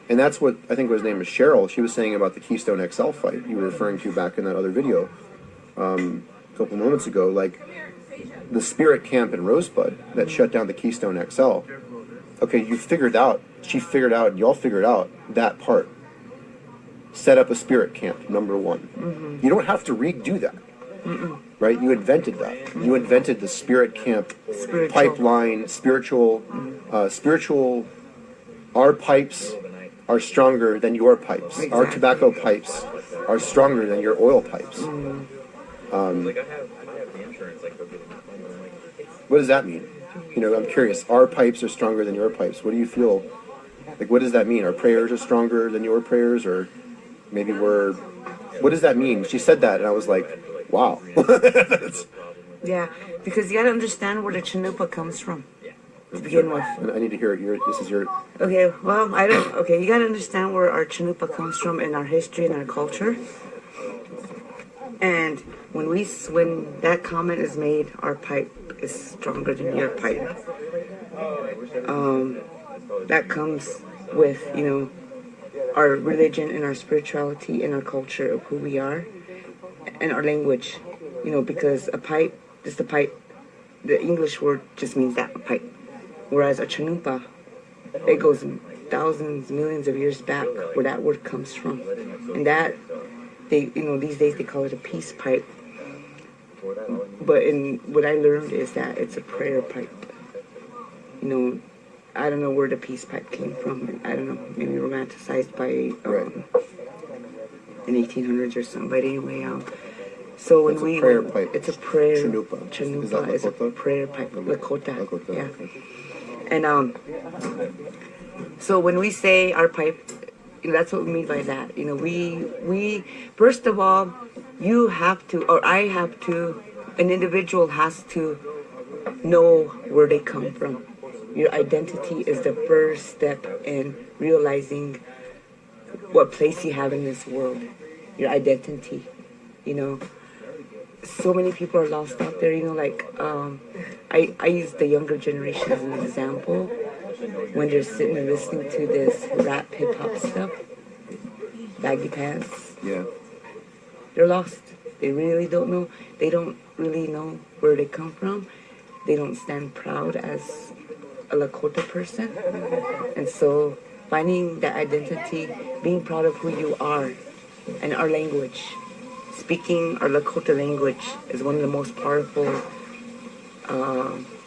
C: And that's what, I think his name is Cheryl, she was saying about the Keystone XL fight you were referring to back in that other video a couple moments ago, like the Spirit Camp in Rosebud that shut down the Keystone XL. Okay, she figured out, y'all figured out that part. Set up a Spirit Camp, number one. You don't have to redo that. Right? You invented that. You invented the Spirit Camp pipeline, spiritual. Our pipes are stronger than your pipes.
B: Exactly.
C: Our tobacco pipes are stronger than your oil pipes.
D: Like I have the insurance, like they'll give me
C: What does that mean? I'm curious. Our pipes are stronger than your pipes. What do you feel? Like, what does that mean? Our prayers are stronger than your prayers, or maybe what does that mean? She said that, and I was like, wow.
B: Yeah, because you got to understand where the Chanupa comes from to begin with.
C: And I need to hear it. This is your...
B: Okay, well, I don't... Okay, you got to understand where our Chanupa comes from in our history and our culture. And when that comment is made, our pipe is stronger than your pipe. That comes with, our religion and our spirituality and our culture of who we are and our language. Because a pipe, just a pipe, the English word just means that, a pipe. Whereas a Chanupa, it goes thousands, millions of years back where that word comes from. And that, these days they call it a peace pipe. But what I learned is that it's a prayer pipe. I don't know where the peace pipe came from. I don't know, maybe romanticized by in 1800s or something. But anyway, so when it's a prayer. Chanupa is a prayer pipe. Lakota. Yeah. And so when we say our pipe, that's what we mean by that. We first of all, you have to, or I have to, an individual has to know where they come from. Your identity is the first step in realizing what place you have in this world. Your identity, So many people are lost out there, I use the younger generation as an example. When they're sitting and listening to this rap hip-hop stuff, baggy pants.
C: Yeah.
B: They're lost. They really don't know. They don't really know where they come from. They don't stand proud as a Lakota person. And so finding that identity, being proud of who you are, and our language. Speaking our Lakota language is one of the most powerful,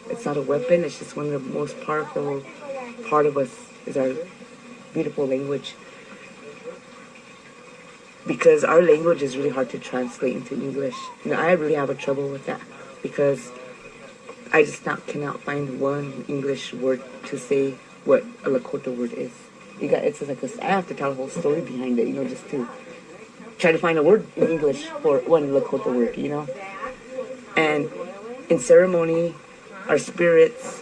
B: it's not a weapon, it's just one of the most powerful part of us is our beautiful language. Because our language is really hard to translate into English. I really have a trouble with that because I just cannot find one English word to say what a Lakota word is. I have to tell a whole story behind it, just to try to find a word in English for one Lakota word, And in ceremony, our spirits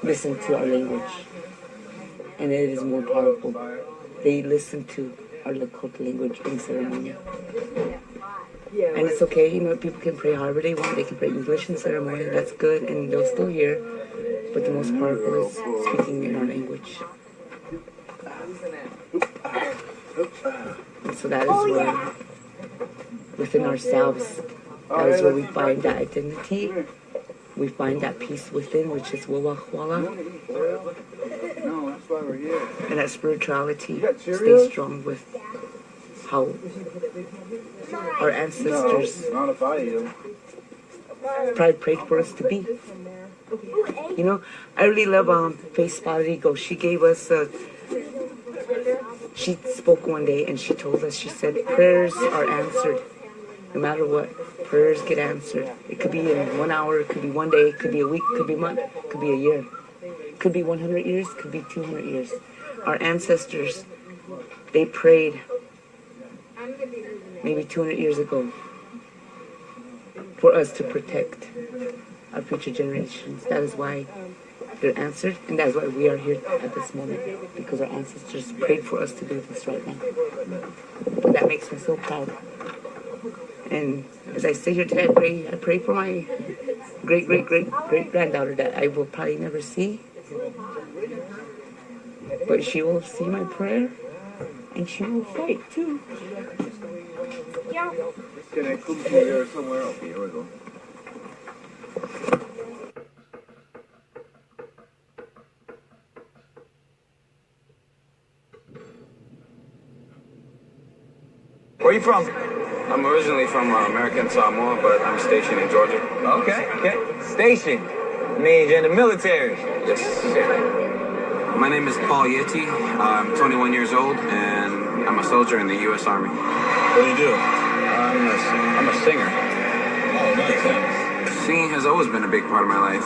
B: listen to our language. And it is more powerful. They listen to our Lakota language in ceremony. And it's okay, people can pray however they want. They can pray English in ceremony, that's good, and they'll still hear. But the most powerful is speaking in our language. And so that is where, within ourselves, that is where we find that identity. we find that peace within, which is Wawahwala,
E: No, that's why we're here.
B: and that spirituality
E: got
B: stays
E: Cheerios?
B: strong with how our ancestors
E: Not if I eat them.
B: probably prayed for us to be. You know, I really love Face Padrigo. She gave us she spoke one day and she told us, she said, prayers are answered. No matter what, prayers get answered. It could be in 1 hour, it could be 1 day, it could be a week, it could be a month, it could be a year. It could be 100 years, it could be 200 years. Our ancestors, they prayed maybe 200 years ago for us to protect our future generations. That is why they're answered, and that's why we are here at this moment, because our ancestors prayed for us to do this right now. And that makes me so proud. And as I sit here today, I pray for my great-great-great-great-granddaughter that I will probably never see. But she will see my prayer, and she will fight too.
E: Can I come to here somewhere else? Here we go.
F: Where you from?
G: I'm originally from American Samoa, but I'm stationed in Georgia.
F: Okay. Station. Means you're in the military.
G: Yes. My name is Paul Yeti. I'm 21 years old, and I'm a soldier in the U.S. Army.
F: What do you do?
G: I'm a singer.
F: Oh, nice.
G: Singing has always been a big part of my life.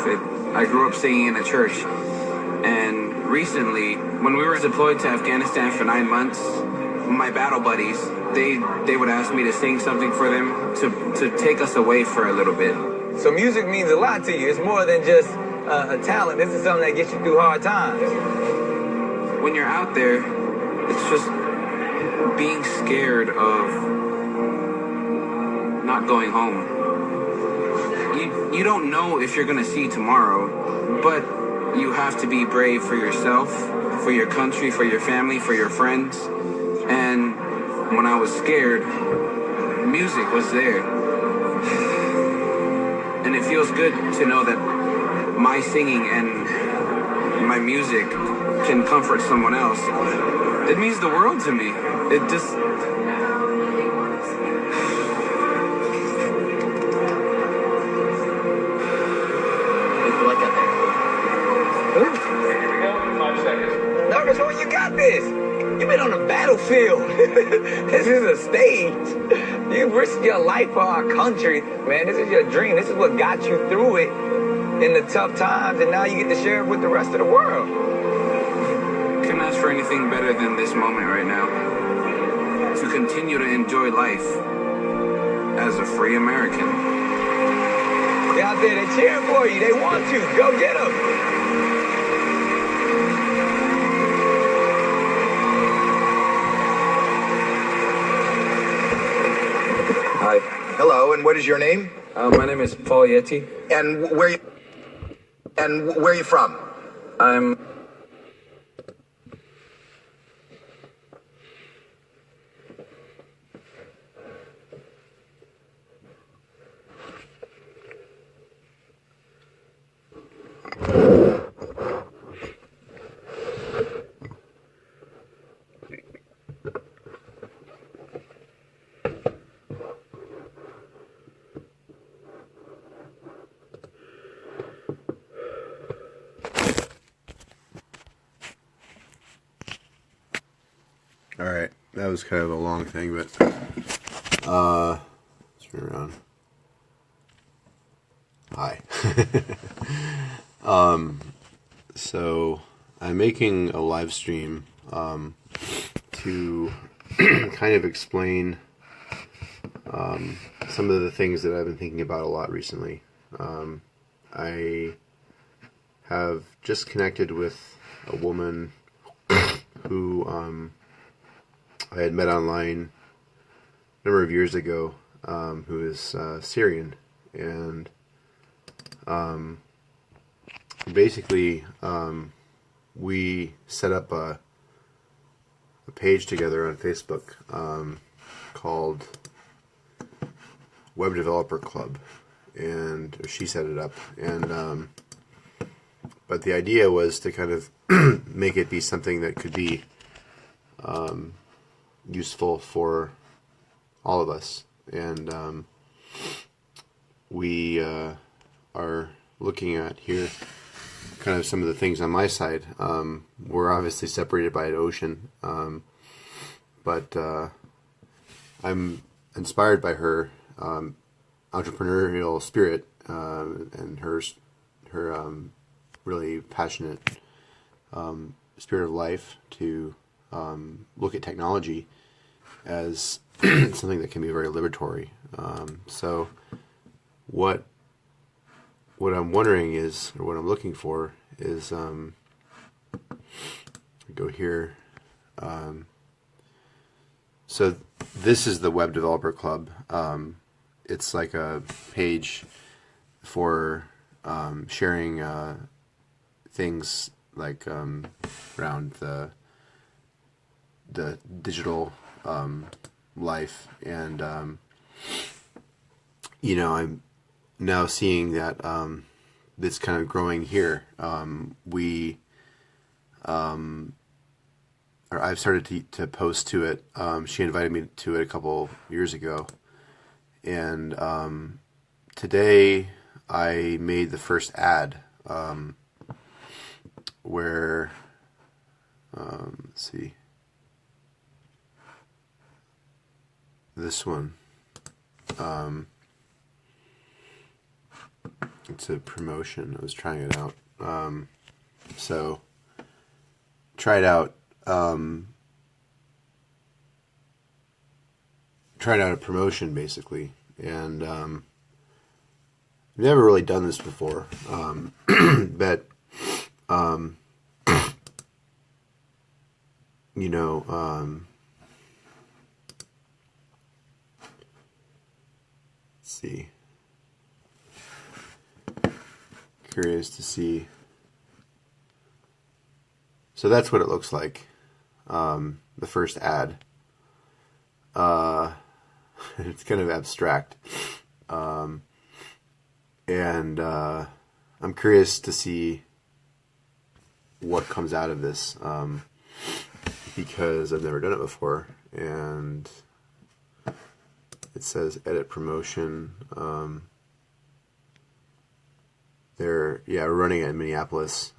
G: I grew up singing in a church, and recently, when we were deployed to Afghanistan for 9 months, my battle buddies, they would ask me to sing something for them to take us away for a little bit.
F: So music means a lot to you. It's more than just a talent. This is something that gets you through hard times.
G: When you're out there, it's just being scared of not going home. You don't know if you're gonna see tomorrow, but you have to be brave for yourself, for your country, for your family, for your friends. And when I was scared, music was there. And it feels good to know that my singing and my music can comfort someone else. It means the world to me. It just...
F: Nervous when you got this. You've been on the battlefield. This is a stage. You've risked your life for our country, man. This is your dream. This is what got you through it in the tough times, and now you get to share it with the rest of the world.
G: Couldn't ask for anything better than this moment right now. To continue to enjoy life as a free American.
F: They're out there, they're cheering for you. They want you. Go get them.
G: Hi.
H: Hello, and what is your name?
G: My name is Paul Yeti.
H: And where are you from?
G: I'm...
C: Alright, that was kind of a long thing, but turn around. Hi. So I'm making a live stream to kind of explain some of the things that I've been thinking about a lot recently. I have just connected with a woman who I had met online a number of years ago, who is Syrian, and basically we set up a page together on Facebook called Web Developer Club, and she set it up, and but the idea was to kind of make it be something that could be useful for all of us, and we are looking at here kind of some of the things on my side. We're obviously separated by an ocean, but I'm inspired by her entrepreneurial spirit and her really passionate spirit of life to look at technology as something that can be very liberatory. So what I'm wondering is, or what I'm looking for is, go here. So this is the Web Developer Club. It's like a page for sharing things like around the digital life, and you know, I'm now seeing that it's kind of growing here. I've started to post to it. She invited me to it a couple years ago, and today I made the first ad where let's see, this one. It's a promotion. I was trying it out. So try it out. Tried out a promotion basically, and never really done this before. But you know, let's see. Curious to see. So that's what it looks like. The first ad. It's kind of abstract. And I'm curious to see what comes out of this, because I've never done it before. And it says edit promotion. We're running it in Minneapolis.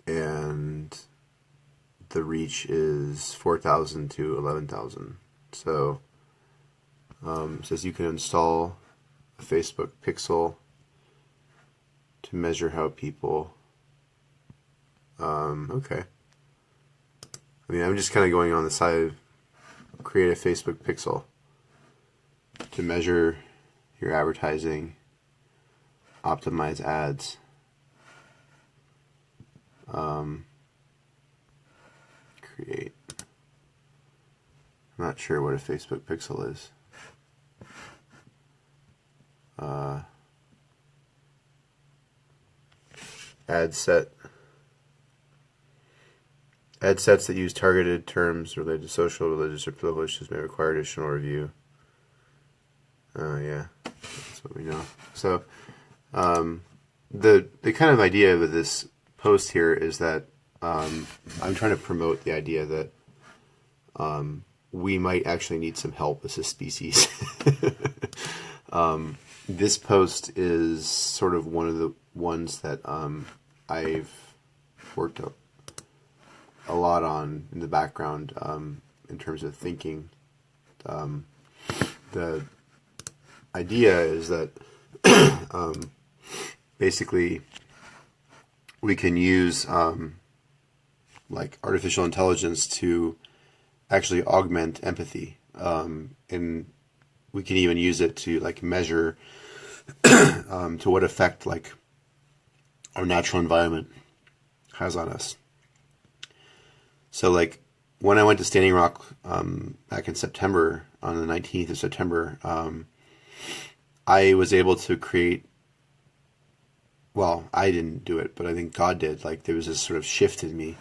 C: And the reach is 4,000 to 11,000. So it says you can install a Facebook pixel to measure how people. Okay. I mean, I'm just kind of going on the side of create a Facebook pixel to measure your advertising, optimize ads. Create. I'm not sure what a Facebook pixel is. Ad set. Ad sets that use targeted terms related to social, religious, or political issues may require additional review. Yeah, that's what we know. So, the kind of idea of this post here is that I'm trying to promote the idea that we might actually need some help as a species. This post is sort of one of the ones that I've worked a lot on in the background in terms of thinking. The idea is that basically we can use like artificial intelligence to actually augment empathy, and we can even use it to like measure to what effect like our natural environment has on us. So like when I went to Standing Rock back in September, on the 19th of September, I was able to create, well, I didn't do it, but I think God did. Like there was this sort of shift in me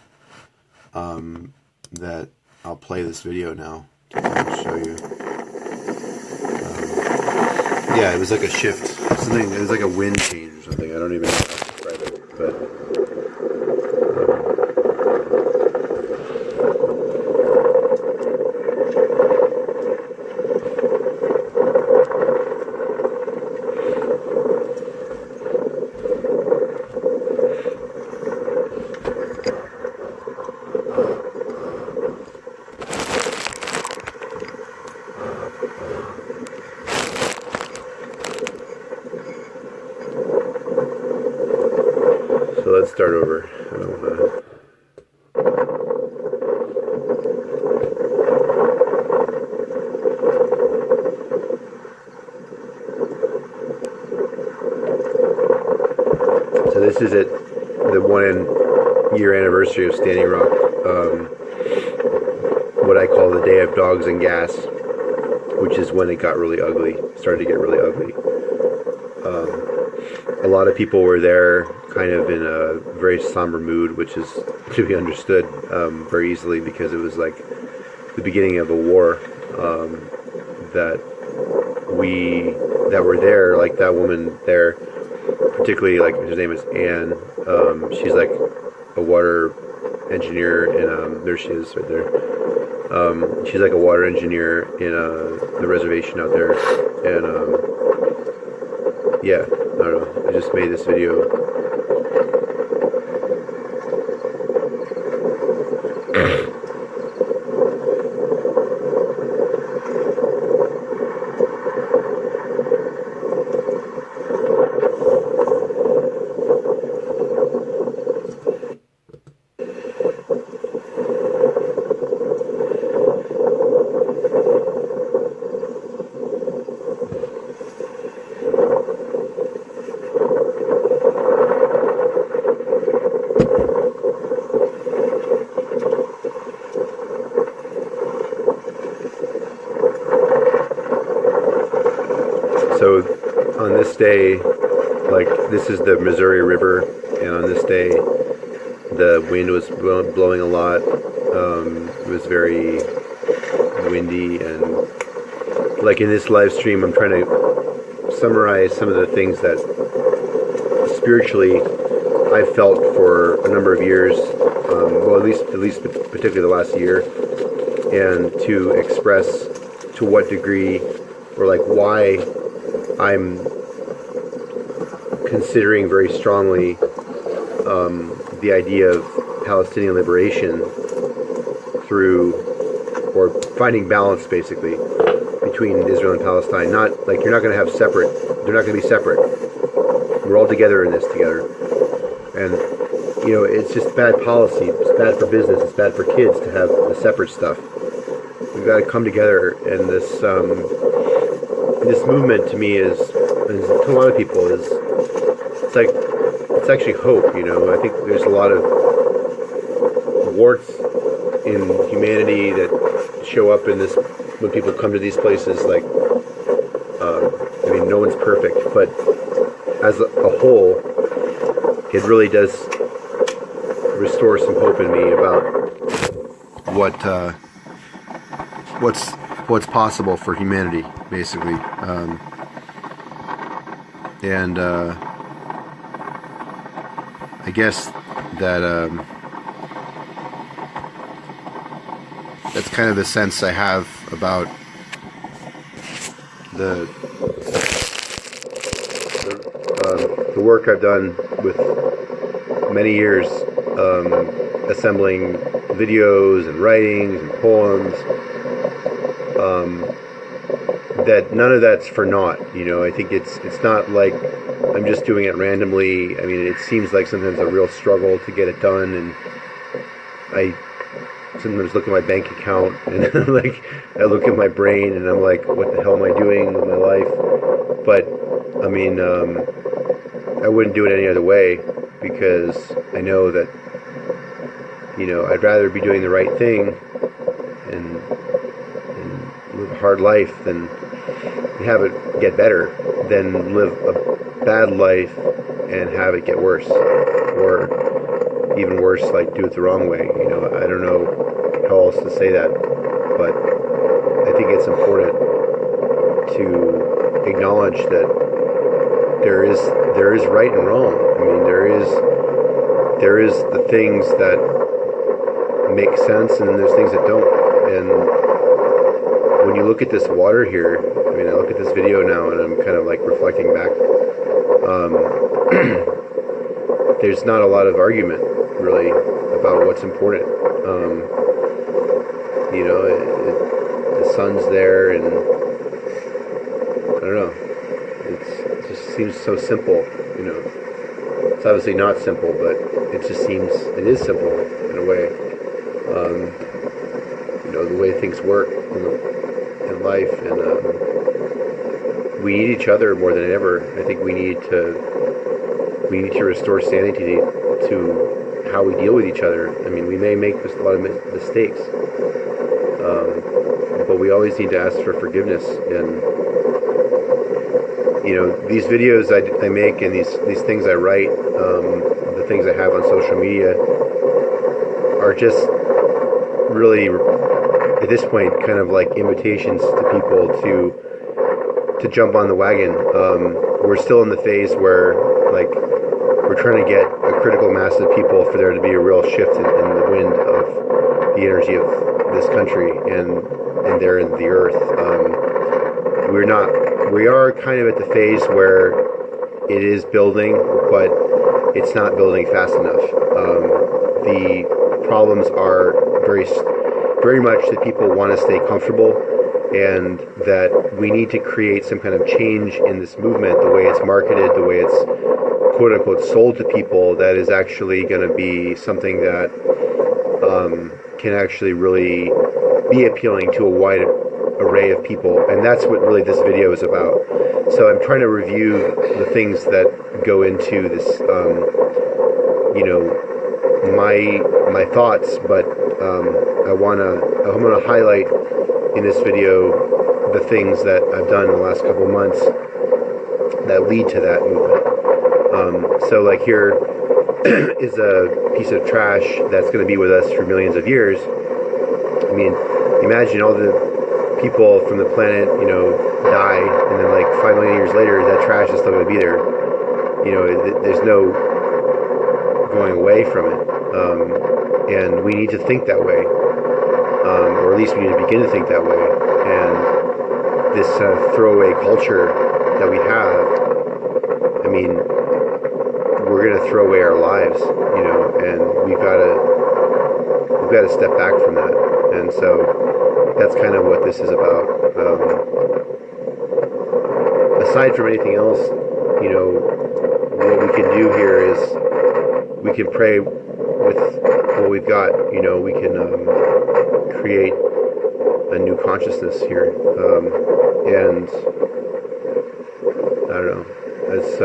C: that I'll play this video now to show you. Yeah, it was like a shift. Something. It was like a wind change or something. I don't even know how to describe it, but. So let's start over. I don't wanna... So this is it, the 1 year anniversary of Standing Rock. What I call the Day of Dogs and Gas, which is when it got really ugly, started to get really ugly. A lot of people were there kind of in a very somber mood, which is to be understood very easily because it was like the beginning of a war that were there, like that woman there, particularly, like, her name is Anne. She's like a water engineer in there she is right there. She's like a water engineer in the reservation out there, and yeah, I don't know, I just made this video. So on this day, like, this is the Missouri River, and on this day the wind was blowing a lot. It was very windy, and like in this live stream I'm trying to summarize some of the things that spiritually I've felt for a number of years, well, at least particularly the last year, and to express to what degree, or like why I'm considering very strongly the idea of Palestinian liberation through, or finding balance basically between Israel and Palestine. Not like, you're not going to have separate, they're not going to be separate. We're all together in this together. And, you know, it's just bad policy. It's bad for business. It's bad for kids to have the separate stuff. We've got to come together, and this movement to me is, to a lot of people, is, it's like, it's actually hope, you know. I think there's a lot of warts in humanity that show up in this, when people come to these places, like, I mean, no one's perfect, but as a whole, it really does restore some hope in me about what's possible for humanity, basically. And I guess that that's kind of the sense I have about the work I've done with many years, assembling videos and writings and poems, that none of that's for naught, you know. I think it's not like I'm just doing it randomly. I mean, it seems like sometimes a real struggle to get it done, and I sometimes look at my bank account and like I look at my brain and I'm like, what the hell am I doing with my life? But I mean, I wouldn't do it any other way, because I know that, you know, I'd rather be doing the right thing and live a hard life than have it get better, than live a bad life and have it get worse, or even worse, like do it the wrong way. You know, I don't know how else to say that, but I think it's important to acknowledge that there is right and wrong. I mean, there is the things that make sense, and then there's things that don't. And when you look at this water here, I mean, I look at this video now, and I'm kind of like reflecting back. There's not a lot of argument really about what's important. You know, the sun's there, and I don't know. It just seems so simple. You know, it's obviously not simple, but it just seems it is simple in a way. You know, the way things work in life, and we need each other more than ever. I think we need to restore sanity to how we deal with each other. I mean, we may make a lot of mistakes, but we always need to ask for forgiveness. And you know, these videos I make and these things I write, the things I have on social media, are just really, at this point, kind of like invitations to people to jump on the wagon. We're still in the phase where, like, we're trying to get a critical mass of people for there to be a real shift in the wind of the energy of this country and there in the earth. We are kind of at the phase where it is building, but it's not building fast enough. The problems are very much that people want to stay comfortable, and that we need to create some kind of change in this movement, the way it's marketed, the way it's quote unquote sold to people, that is actually going to be something that can actually really be appealing to a wide array of people. And that's what really this video is about. So I'm trying to review the things that go into this, you know, my thoughts, but I'm going to highlight in this video the things that I've done in the last couple months that lead to that movement. So like here is a piece of trash that's going to be with us for millions of years. I mean, imagine all the people from the planet, you know, die, and then like 5 million years later, that trash is still going to be there. You know, there's no going away from it. And we need to think that way. Or at least we need to begin to think that way. And this throwaway culture that we have, I mean, we're going to throw away our lives, you know, and we've got to step back from that. And so that's kind of what this is about. Aside from anything else, you know, what we can do here is we can pray with what we've got. You know, we can create a new consciousness here, and I don't know. It's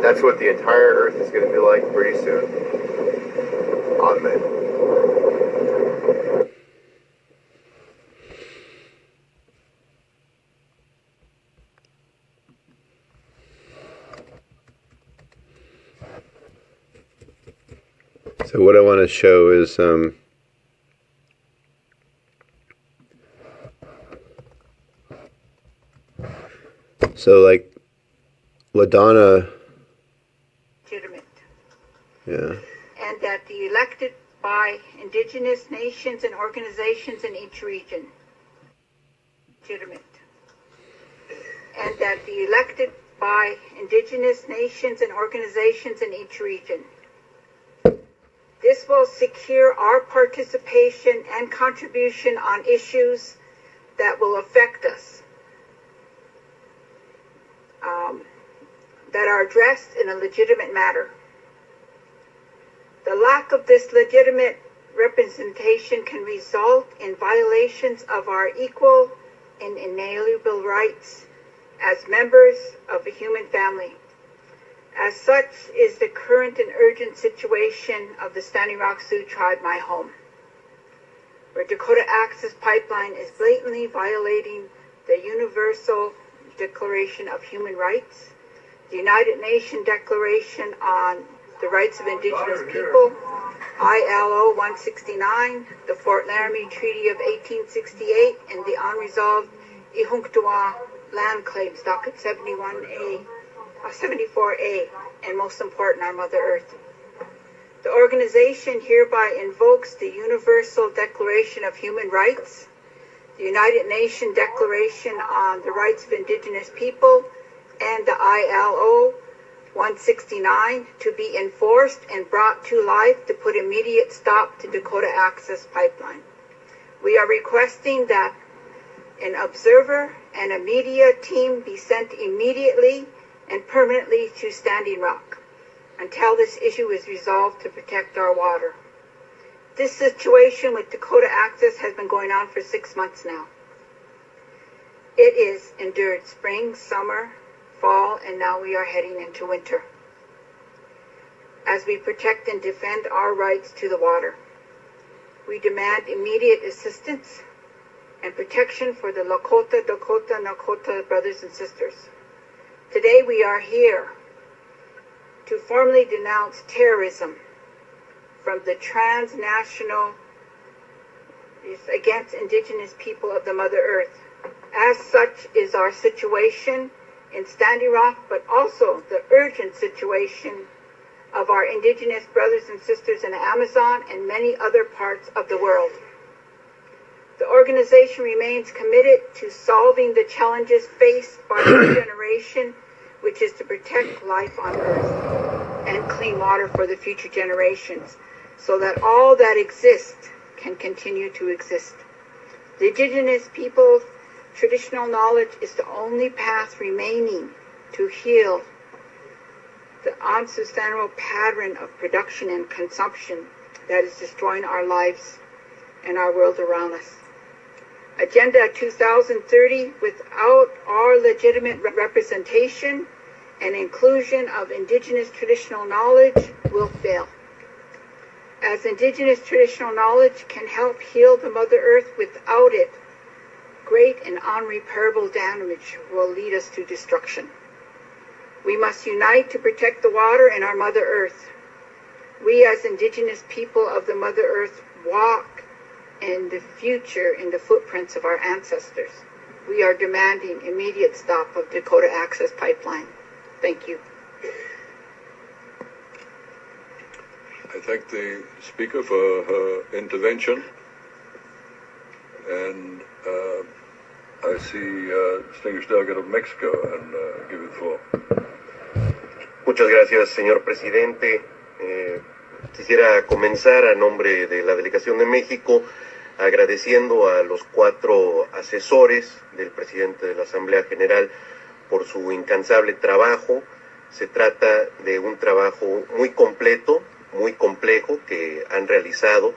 C: that's what the entire Earth is going to be like pretty soon. Amen. So what I want to show is so like LaDonna. Yeah.
I: And that the elected by indigenous nations and organizations in each region. Legitimate. And that the elected by indigenous nations and organizations in each region. This will secure our participation and contribution on issues that will affect us. that are addressed in a legitimate manner. The lack of this legitimate representation can result in violations of our equal and inalienable rights as members of the human family. As such is the current and urgent situation of the Standing Rock Sioux tribe, my home, where Dakota Access Pipeline is blatantly violating the Universal Declaration of Human Rights, the United Nations Declaration on the Rights of Indigenous People, ILO 169, the Fort Laramie Treaty of 1868, and the unresolved Ihunktuwa land claims, docket 74A, and most important, our Mother Earth. The organization hereby invokes the Universal Declaration of Human Rights, the United Nations Declaration on the Rights of Indigenous People, and the ILO 169 to be enforced and brought to life to put immediate stop to Dakota Access Pipeline. We are requesting that an observer and a media team be sent immediately and permanently to Standing Rock until this issue is resolved to protect our water. This situation with Dakota Access has been going on for 6 months now. It is endured spring, summer, fall, and now we are heading into winter. As we protect and defend our rights to the water, we demand immediate assistance and protection for the Lakota, Dakota, Nakota brothers and sisters. Today we are here to formally denounce terrorism from the transnational against Indigenous people of the Mother Earth. As such is our situation in Standing Rock, but also the urgent situation of our Indigenous brothers and sisters in the Amazon and many other parts of the world. The organization remains committed to solving the challenges faced by the generation, which is to protect life on Earth and clean water for the future generations, so that all that exists can continue to exist. The Indigenous people's traditional knowledge is the only path remaining to heal the unsustainable pattern of production and consumption that is destroying our lives and our world around us. Agenda 2030, without our legitimate representation and inclusion of Indigenous traditional knowledge, will fail. As Indigenous traditional knowledge can help heal the Mother Earth, without it, great and unrepairable damage will lead us to destruction. We must unite to protect the water and our Mother Earth. We as Indigenous people of the Mother Earth walk in the future in the footprints of our ancestors. We are demanding immediate stop of Dakota Access Pipeline. Thank you.
J: I thank the speaker for her intervention, and I see distinguished delegate of Mexico, and give you the floor.
K: Muchas gracias, señor presidente. Quisiera comenzar a nombre de la delegación de México agradeciendo a los 4 asesores del presidente de la Asamblea General por su incansable trabajo. Se trata de un trabajo muy completo, muy complejo que han realizado.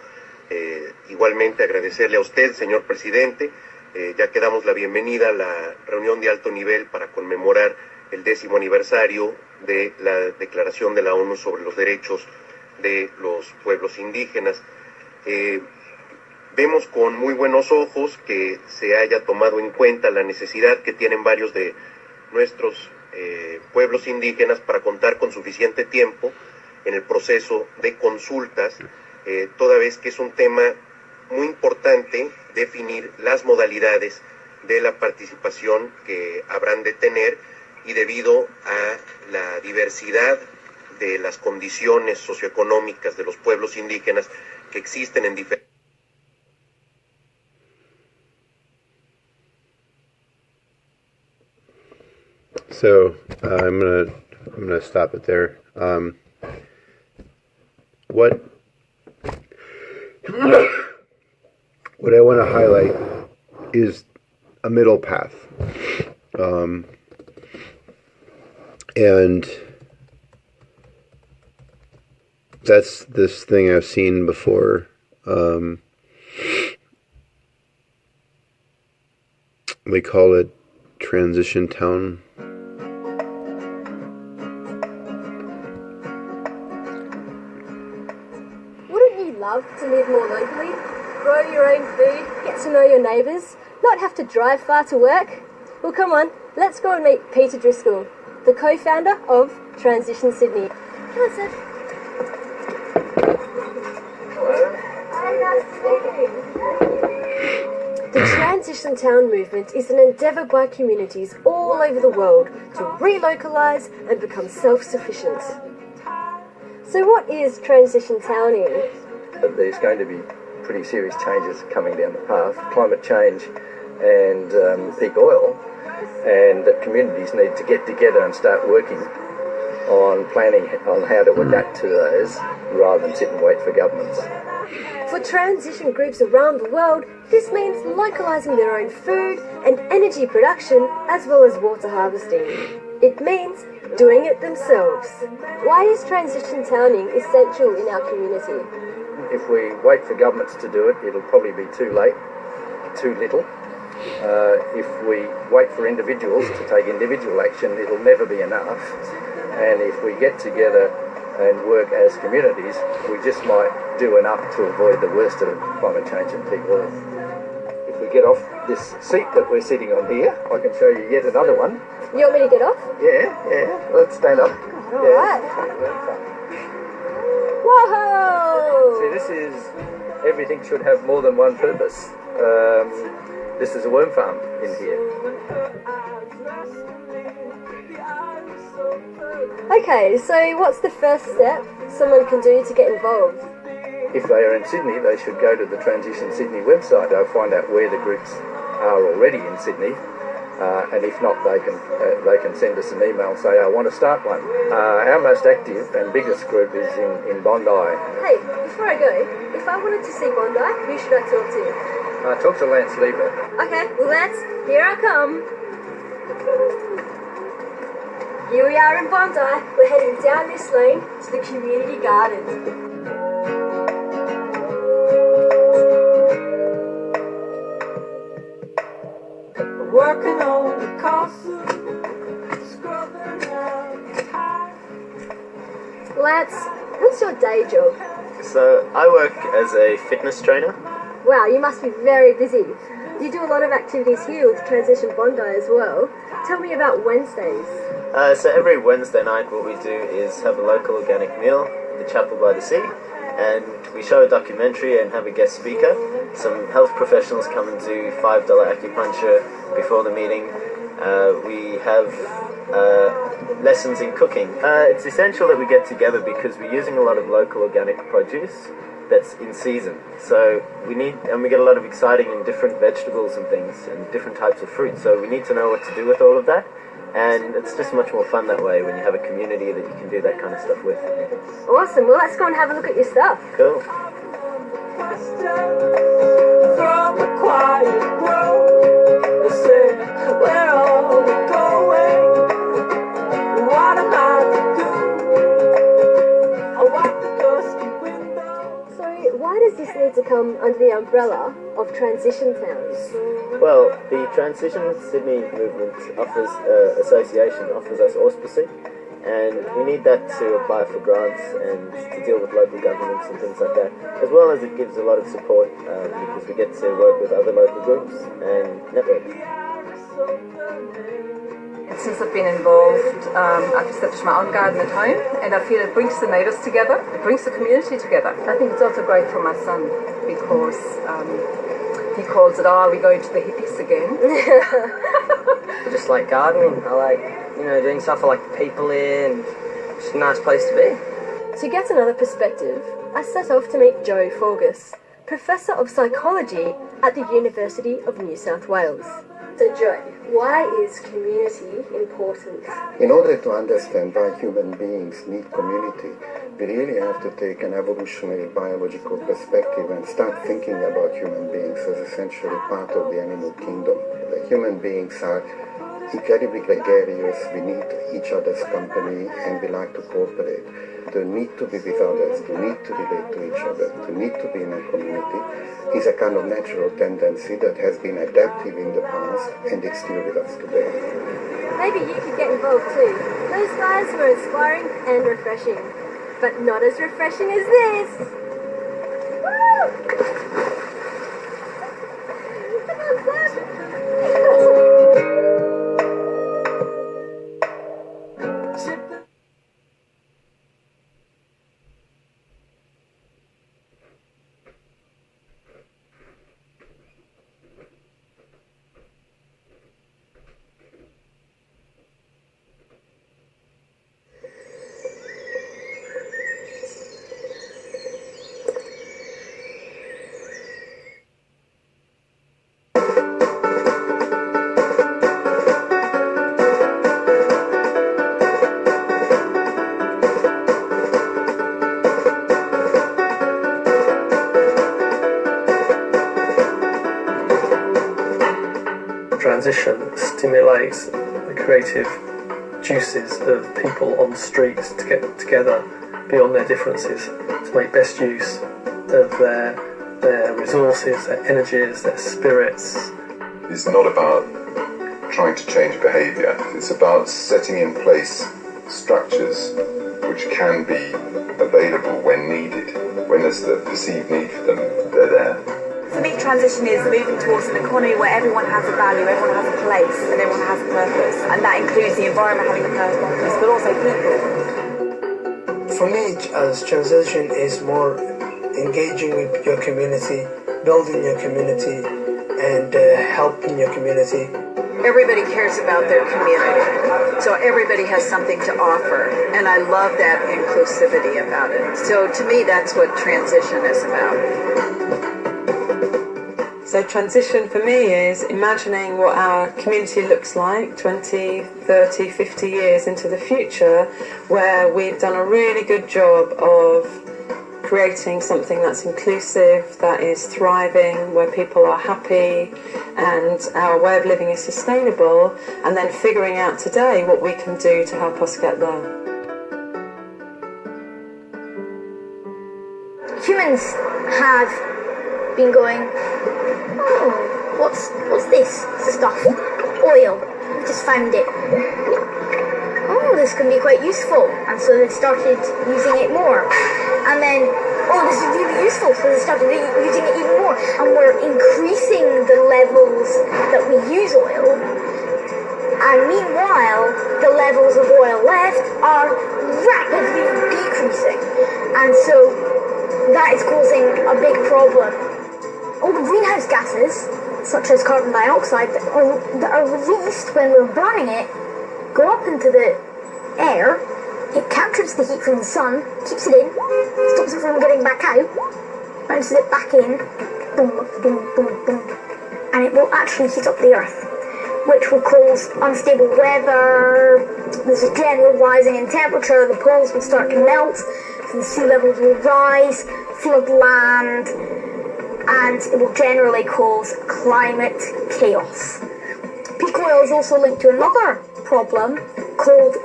K: Igualmente agradecerle a usted, señor presidente, ya que damos la bienvenida a la reunión de alto nivel para conmemorar el 10º aniversario de la Declaración de la ONU sobre los Derechos de los Pueblos Indígenas. Vemos con muy buenos ojos que se haya tomado en cuenta la necesidad que tienen varios de nuestros pueblos indígenas para contar con suficiente tiempo en el proceso de consultas, toda vez que es un tema muy importante definir las modalidades de la participación que habrán de tener, y debido a la diversidad de las condiciones socioeconómicas de los pueblos indígenas que existen en diferentes.
L: So I'm gonna stop it there. What I want to highlight is a middle path. And that's this thing I've seen before. They call it Transition Town.
M: Wouldn't you love to live more locally? Grow your own food, get to know your neighbours, not have to drive far to work? Well, come on, let's go and meet Peter Driscoll, the co-founder of Transition Sydney. Come on, Seth. The Transition Town movement is an endeavour by communities all over the world to relocalise and become self-sufficient. So what is Transition Towning?
N: There's going to be pretty serious changes coming down the path, climate change and peak oil, and that communities need to get together and start working on planning on how to adapt to those rather than sit and wait for governments.
M: For transition groups around the world, this means localising their own food and energy production as well as water harvesting. It means doing it themselves. Why is transition towning essential in our community?
N: If we wait for governments to do it, it'll probably be too late, too little. If we wait for individuals to take individual action, it'll never be enough. And if we get together and work as communities, we just might do enough to avoid the worst of climate change and peak oil. If we get off this seat that we're sitting on here, I can show you yet another one.
M: You want me to get off?
N: Yeah. Let's stand up.
M: Alright. Whoa!
N: See, this is, everything should have more than one purpose. This is a worm farm in here.
M: Okay, so what's the first step someone can do to get involved?
N: If they are in Sydney, they should go to the Transition Sydney website. They'll find out where the groups are already in Sydney. And if not, they can send us an email and say, I want to start one. Our most active and biggest group is in Bondi.
M: Hey, before I go, if I wanted to see Bondi, who should I talk to?
N: Talk to Lance Lieber.
M: Okay, well Lance, here I come. Here we are in Bondi. We're heading down this lane to the community garden.
O: Working on the castle, scrubbing out time.
M: Lance, what's your day job?
P: So, I work as a fitness trainer.
M: Wow, you must be very busy. You do a lot of activities here with Transition Bondi as well. Tell me about Wednesdays.
P: So every Wednesday night what we do is have a local organic meal at the Chapel by the Sea, and we show a documentary and have a guest speaker. Some health professionals come and do $5 acupuncture before the meeting. We have lessons in cooking. It's essential that we get together because we're using a lot of local organic produce that's in season. So we get a lot of exciting and different vegetables and things and different types of fruit. So we need to know what to do with all of that. And it's just much more fun that way when you have a community that you can do that kind of stuff with.
M: Awesome. Well, let's go and have a look at your stuff.
P: Cool.
O: From a quiet road, they say, where are we going? What am I to do? I walk the dusty window.
M: So, why does this need to come under the umbrella of Transition Towns?
P: Well, the Transition Sydney movement association offers us auspicing, and we need that to apply for grants and to deal with local governments and things like that, as well as it gives a lot of support because we get to work with other local groups and network.
Q: Since I've been involved, I've established my own garden at home, and I feel it brings the neighbours together, it brings the community together. I think it's also great for my son because he calls it, we're going to the hippies again.
R: I just like gardening. I like, doing stuff. I like the people here, and it's a nice place to be.
M: To get another perspective, I set off to meet Joe Forgas, Professor of Psychology at the University of New South Wales. So Joe, why is community important?
S: In order to understand why human beings need community, we really have to take an evolutionary biological perspective and start thinking about human beings as essentially part of the animal kingdom. The human beings are incredibly gregarious. We need each other's company and we like to cooperate. The need to be with others, the need to relate to each other, the need to be in a community is a kind of natural tendency that has been adaptive in the past and it's still with us today.
M: Maybe you could get involved too. Those guys were inspiring and refreshing, but not as refreshing as this. Woo!
T: Transition stimulates the creative juices of people on the streets to get together beyond their differences, to make best use of their resources, their energies, their spirits.
U: It's not about trying to change behaviour, it's about setting in place structures which can be available when needed. When there's the perceived need for them, they're there.
V: For me, transition is moving towards an economy where everyone has a value, everyone has a place, and everyone has a purpose. And that includes the environment having a purpose, but also people.
W: For me, as transition is more engaging with your community, building your community, and helping your community.
V: Everybody cares about their community, so everybody has something to offer, and I love that inclusivity about it. So to me, that's what transition is about.
X: So transition for me is imagining what our community looks like 20, 30, 50 years into the future, where we've done a really good job of creating something that's inclusive, that is thriving, where people are happy and our way of living is sustainable, and then figuring out today what we can do to help us get there.
Y: Humans have been going, oh, what's this stuff? Oil. We just found it. Oh, this can be quite useful. And so they started using it more. And then, oh, this is really useful. So they started using it even more. And we're increasing the levels that we use oil. And meanwhile, the levels of oil left are rapidly decreasing. And so that is causing a big problem. All the greenhouse gases, such as carbon dioxide, that are released when we're burning it, go up into the air. It captures the heat from the sun, keeps it in, stops it from getting back out, bounces it back in, boom, boom, boom, boom, and it will actually heat up the earth, which will cause unstable weather. There's a general rising in temperature, the poles will start to melt, so the sea levels will rise, flood land, and it will generally cause climate chaos. Peak oil is also linked to another problem called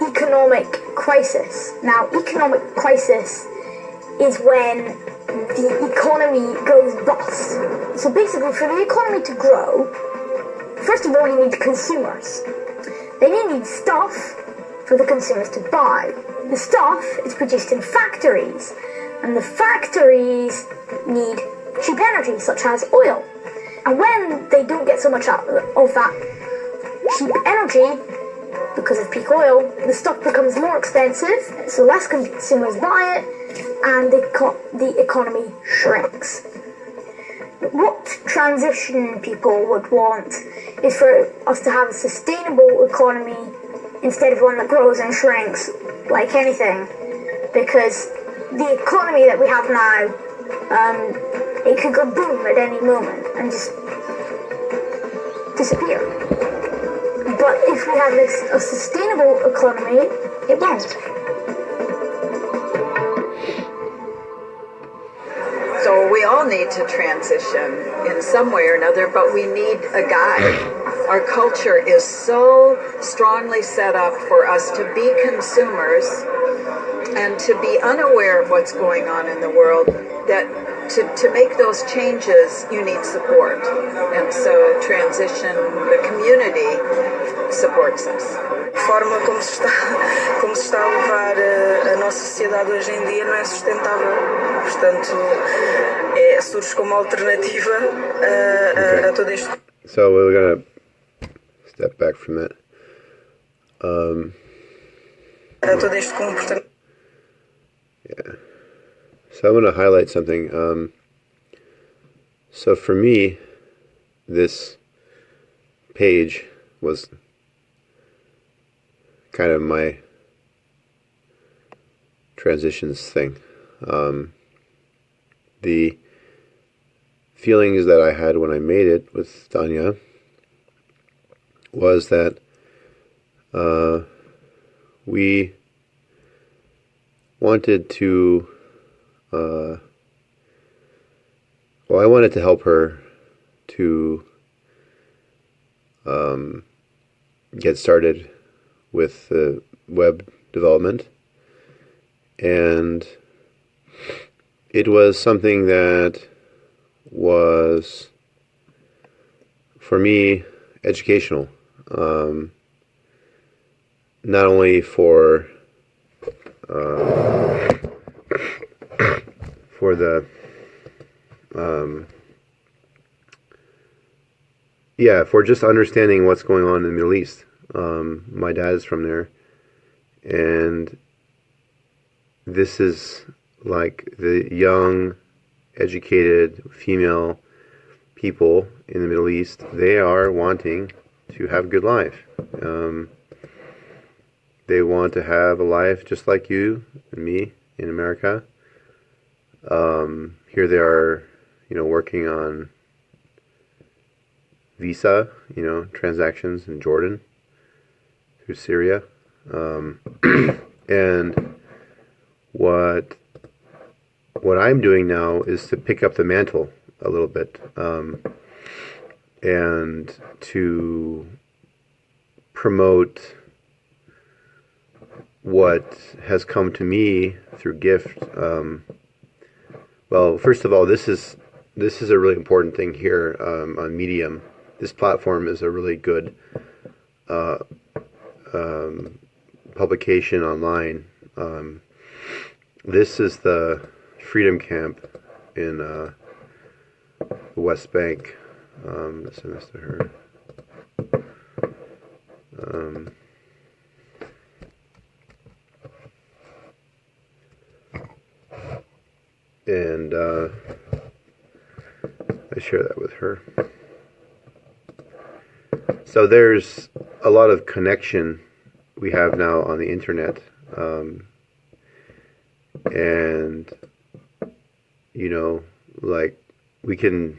Y: economic crisis. Now, economic crisis is when the economy goes bust. So basically, for the economy to grow, first of all, you need consumers. Then you need stuff for the consumers to buy. The stuff is produced in factories, and the factories need cheap energy, such as oil. And when they don't get so much out of that cheap energy, because of peak oil, the stuff becomes more expensive, so less consumers buy it, and the economy shrinks. What transition people would want is for us to have a sustainable economy instead of one that grows and shrinks like anything, because the economy that we have now, it could go boom at any moment and just disappear. But if we have a sustainable economy, it won't.
V: So we all need to transition in some way or another, but we need a guide. Our culture is so strongly set up for us to be consumers and to be unaware of what's going on in the world, that to make those changes, you need support. And so transition, the community supports us.
A: A forma como se está a levar a nossa sociedade hoje em dia não é sustentável. Portanto, surge como alternativa a todo este...
L: So we're going to step back from that.
A: A todo este comportamento.
L: Yeah. So I'm going to highlight something. So for me, this page was kind of my transitions thing. The feelings that I had when I made it with Tanya was that we wanted to I wanted to help her to get started with the web development, and it was something that was, for me, educational, not only for the for just understanding what's going on in the Middle East. My dad is from there, and this is like the young, educated female people in the Middle East. They are wanting to have a good life. They want to have a life just like you and me in America. Here they are, working on visa, transactions in Jordan through Syria. And what I'm doing now is to pick up the mantle a little bit, and to promote what has come to me through gift. Well, first of all, this is a really important thing here on Medium. This platform is a really good publication online. This is the Freedom Camp in the West Bank. Let's send this to her. And I share that with her. So there's a lot of connection we have now on the internet, and like we can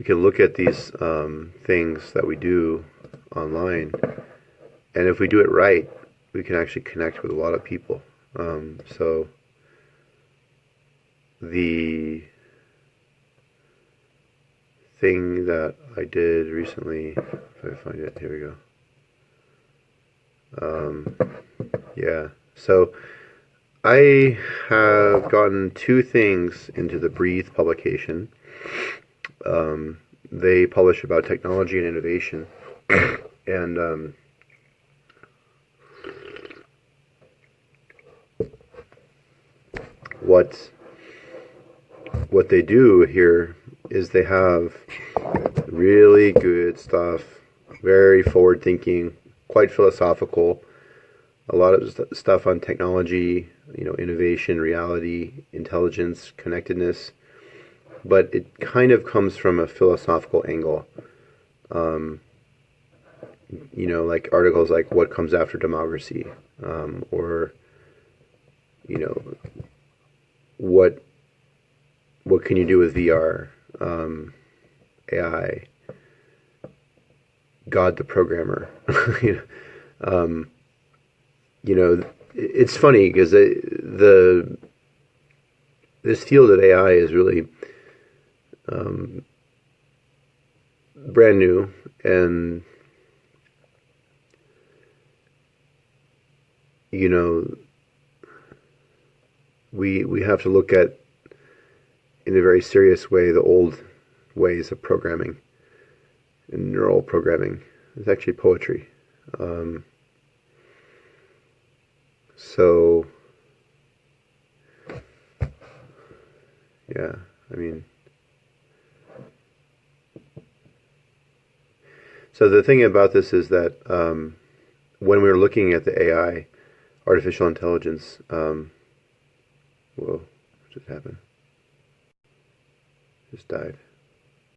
L: look at these things that we do online, and if we do it right, we can actually connect with a lot of people. So the thing that I did recently, if I find it, here we go. So I have gotten 2 things into the Breathe publication. They publish about technology and innovation, and what they do here is they have really good stuff, very forward-thinking, quite philosophical, a lot of stuff on technology, innovation, reality, intelligence, connectedness, but it kind of comes from a philosophical angle. Like articles like What Comes After Democracy, or what can you do with VR, AI, God the Programmer. It's funny because this field of AI is really brand new, and you know, we have to look at, in a very serious way, the old ways of programming and neural programming. It's actually poetry. So yeah, I mean, so the thing about this is that when we were looking at the AI, artificial intelligence, whoa, what just happened? Just died.